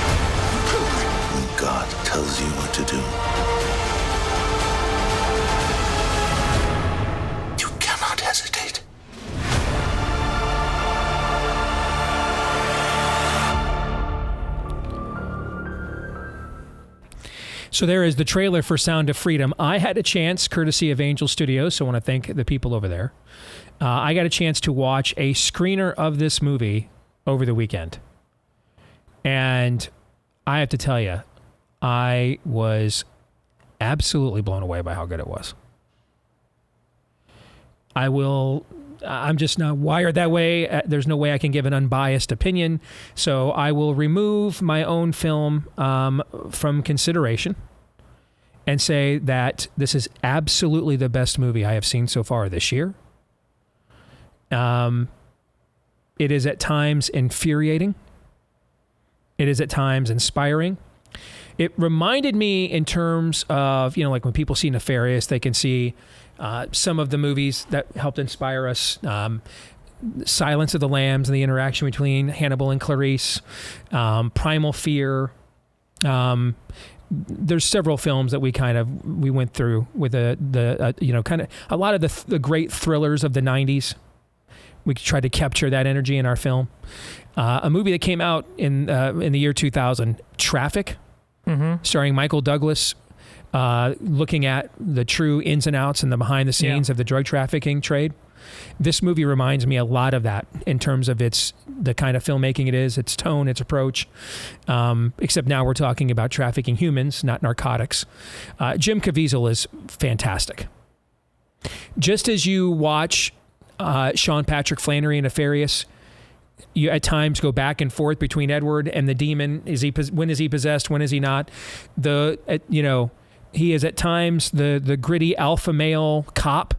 When God tells you what to do, you cannot hesitate. So there is the trailer for Sound of Freedom. I had a chance, courtesy of Angel Studios, so I want to thank the people over there. I got a chance to watch a screener of this movie over the weekend. And I have to tell you, I was absolutely blown away by how good it was. I'm just not wired that way. There's no way I can give an unbiased opinion. So I will remove my own film from consideration and say that this is absolutely the best movie I have seen so far this year. It is at times infuriating. It is at times inspiring. It reminded me in terms of, like when people see Nefarious, they can see some of the movies that helped inspire us. Silence of the Lambs and the interaction between Hannibal and Clarice. Primal Fear. There's several films that we went through with kind of a lot of the great thrillers of the 90s. We tried to capture that energy in our film. A movie that came out in the year 2000, Traffic, starring Michael Douglas, looking at the true ins and outs and the behind the scenes of the drug trafficking trade. This movie reminds me a lot of that in terms of the kind of filmmaking it is, its tone, its approach. Except now we're talking about trafficking humans, not narcotics. Jim Caviezel is fantastic. Just as you watch Sean Patrick Flannery in Nefarious, you at times go back and forth between Edward and the demon. When is he possessed? When is he not? He is at times the gritty alpha male cop,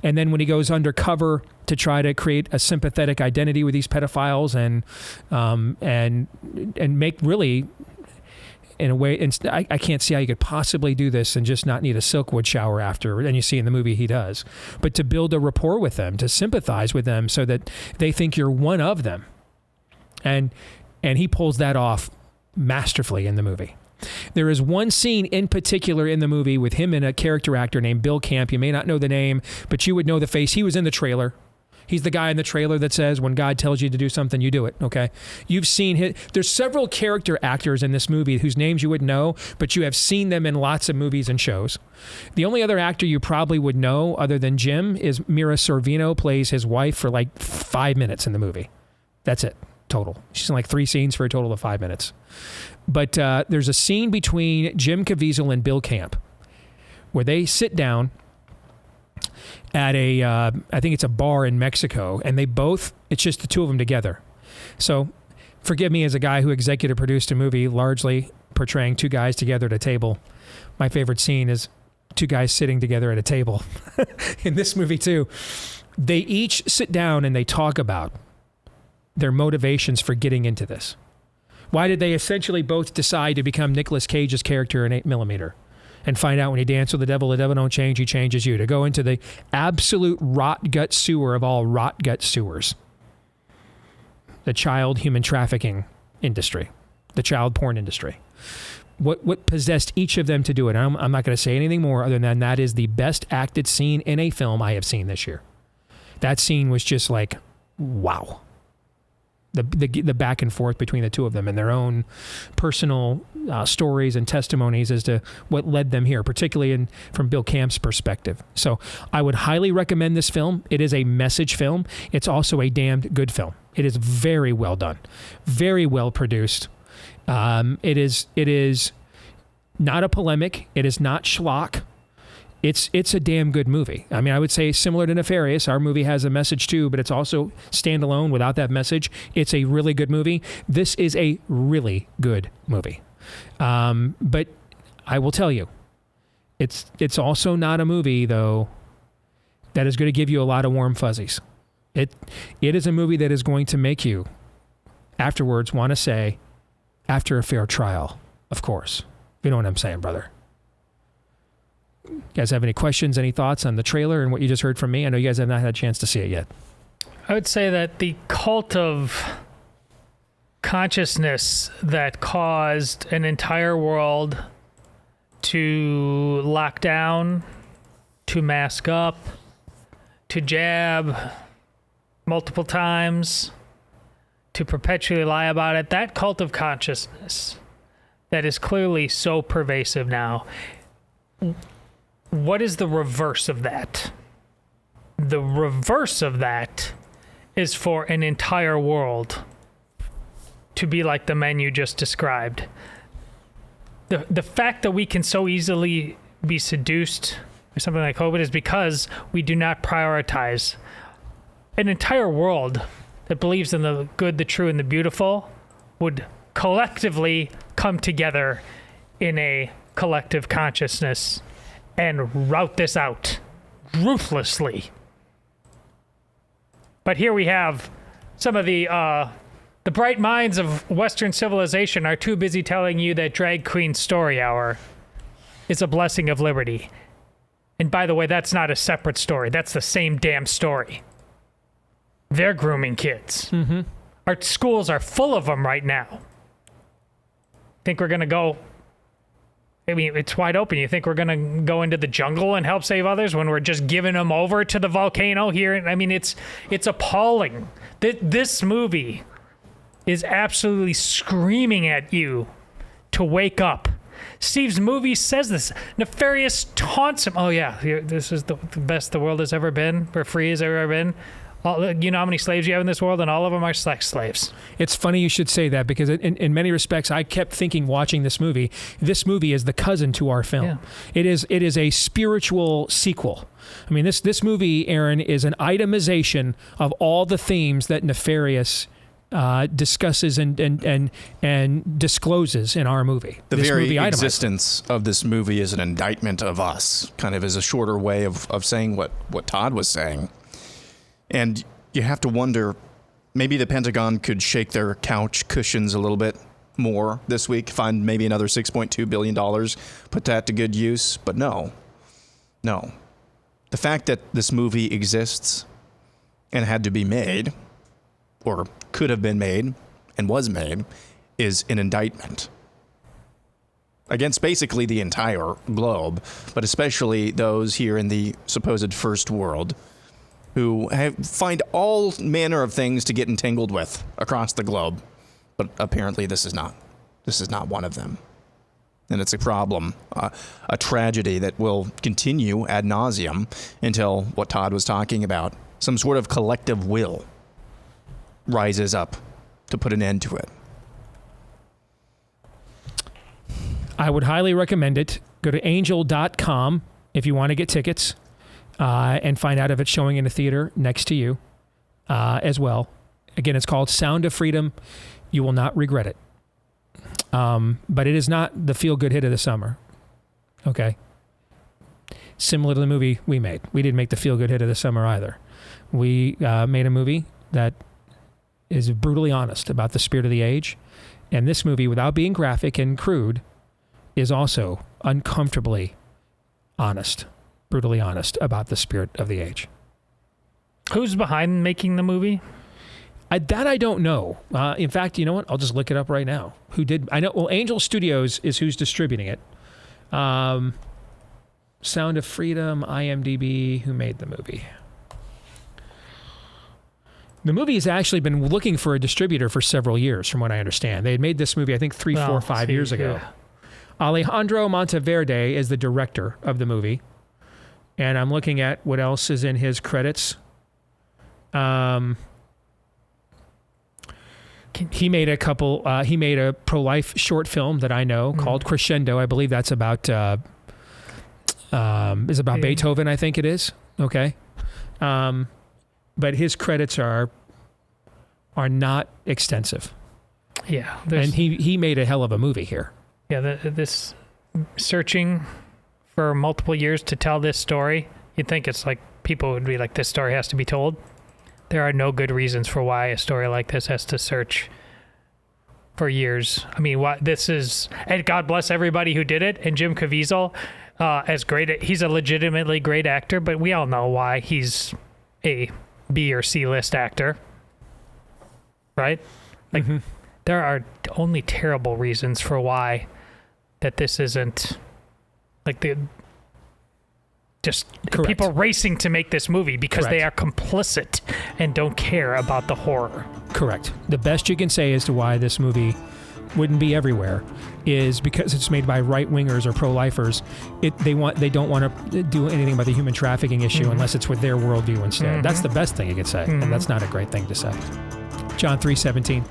and then when he goes undercover to try to create a sympathetic identity with these pedophiles and make really, in a way, and I can't see how you could possibly do this and just not need a Silkwood shower after. And you see in the movie he does, but to build a rapport with them, to sympathize with them, so that they think you're one of them, and he pulls that off masterfully in the movie. There is one scene in particular in the movie with him and a character actor named Bill Camp. You may not know the name, but you would know the face. He was in the trailer. He's the guy in the trailer that says, when God tells you to do something, you do it, okay? You've seen him. There's several character actors in this movie whose names you wouldn't know, but you have seen them in lots of movies and shows. The only other actor you probably would know, other than Jim, is Mira Sorvino, plays his wife for like 5 minutes in the movie. That's it, total. She's in like 3 scenes for a total of 5 minutes. But there's a scene between Jim Caviezel and Bill Camp where they sit down at I think it's a bar in Mexico, and it's just the two of them together. So forgive me as a guy who executive produced a movie largely portraying two guys together at a table. My favorite scene is two guys sitting together at a table. In this movie too, they each sit down and they talk about their motivations for getting into this. Why did they essentially both decide to become Nicolas Cage's character in 8mm? And find out when you dance with the devil don't change, he changes you. To go into the absolute rot gut sewer of all rot gut sewers. The child human trafficking industry. The child porn industry. What possessed each of them to do it? I'm not going to say anything more other than that is the best acted scene in a film I have seen this year. That scene was just like, wow. The back and forth between the two of them and their own personal stories and testimonies as to what led them here, particularly from Bill Camp's perspective. So I would highly recommend this film. It is a message film. It's also a damned good film. It is very well done, very well produced. It is not a polemic. It is not schlock. it's a damn good movie. I mean, I would say similar to Nefarious, our movie has a message too, but it's also standalone without that message. It's a really good movie. This is a really good movie. But I will tell you, it's also not a movie, though, that is going to give you a lot of warm fuzzies. It is a movie that is going to make you afterwards want to say, after a fair trial, of course. You know what I'm saying, brother. You guys have any questions, any thoughts on the trailer and what you just heard from me? I know you guys have not had a chance to see it yet. I would say that the cult of consciousness that caused an entire world to lock down, to mask up, to jab multiple times, to perpetually lie about it, that cult of consciousness that is clearly so pervasive now, what is the reverse of that? The reverse of that is for an entire world to be like the men you just described. The fact that we can so easily be seduced by something like COVID is because we do not prioritize. An entire world that believes in the good, the true, and the beautiful would collectively come together in a collective consciousness and rout this out ruthlessly. But here we have some of the bright minds of Western civilization are too busy telling you that Drag Queen Story Hour is a blessing of liberty. And by the way, that's not a separate story. That's the same damn story. They're grooming kids. Mm-hmm. Our schools are full of them right now. Think we're going to go... I mean, it's wide open. You think we're going to go into the jungle and help save others when we're just giving them over to the volcano here? I mean, it's appalling. This movie is absolutely screaming at you to wake up. Steve's movie says this. Nefarious taunts him. Oh, yeah, this is the best the world has ever been, or free has ever been. You know how many slaves you have in this world, and all of them are sex slaves. It's funny you should say that, because in many respects, I kept thinking watching this movie is the cousin to our film. Yeah. It is a spiritual sequel. I mean, this movie, Aaron, is an itemization of all the themes that Nefarious discusses and discloses in our movie. The very existence of this movie is an indictment of us, kind of as a shorter way of saying what Todd was saying. And you have to wonder, maybe the Pentagon could shake their couch cushions a little bit more this week, find maybe another $6.2 billion, put that to good use. But no. The fact that this movie exists and had to be made, or could have been made and was made, is an indictment against basically the entire globe, but especially those here in the supposed first world, who find all manner of things to get entangled with across the globe. But apparently this is not one of them. And it's a problem, a tragedy that will continue ad nauseum until what Todd was talking about, some sort of collective will, rises up to put an end to it. I would highly recommend it. Go to angel.com if you want to get tickets. And find out if it's showing in a theater next to you as well. Again, it's called Sound of Freedom. You will not regret it. But it is not the feel-good hit of the summer. Okay? Similar to the movie we made. We didn't make the feel-good hit of the summer either. We made a movie that is brutally honest about the spirit of the age. And this movie, without being graphic and crude, is also uncomfortably honest. Brutally honest about the spirit of the age. Who's behind making the movie? I don't know. In fact, you know what? I'll just look it up right now. Who did? I know. Well, Angel Studios is who's distributing it. Sound of Freedom, IMDb. Who made the movie? The movie has actually been looking for a distributor for several years, from what I understand. They had made this movie, I think, 3, 4, 5 years ago. Alejandro Monteverde is the director of the movie. And I'm looking at what else is in his credits. He made a couple. He made a pro-life short film that I know called Crescendo. I believe that's about Is about Beethoven, I think it is. Okay. But his credits are not extensive. Yeah. And he made a hell of a movie here. Yeah, this searching for multiple years to tell this story, you'd think it's like people would be like, this story has to be told. There are no good reasons for why a story like this has to search for years. I mean, and God bless everybody who did it. And Jim Caviezel, as great, he's a legitimately great actor, but we all know why he's a B or C list actor, right? Like, there are only terrible reasons for why that this isn't like people racing to make this movie because they are complicit and don't care about the horror. Correct. The best you can say as to why this movie wouldn't be everywhere is because it's made by right-wingers or pro-lifers. They don't want to do anything about the human trafficking issue unless it's with their worldview instead. That's the best thing you could say, and that's not a great thing to say. John 3:17.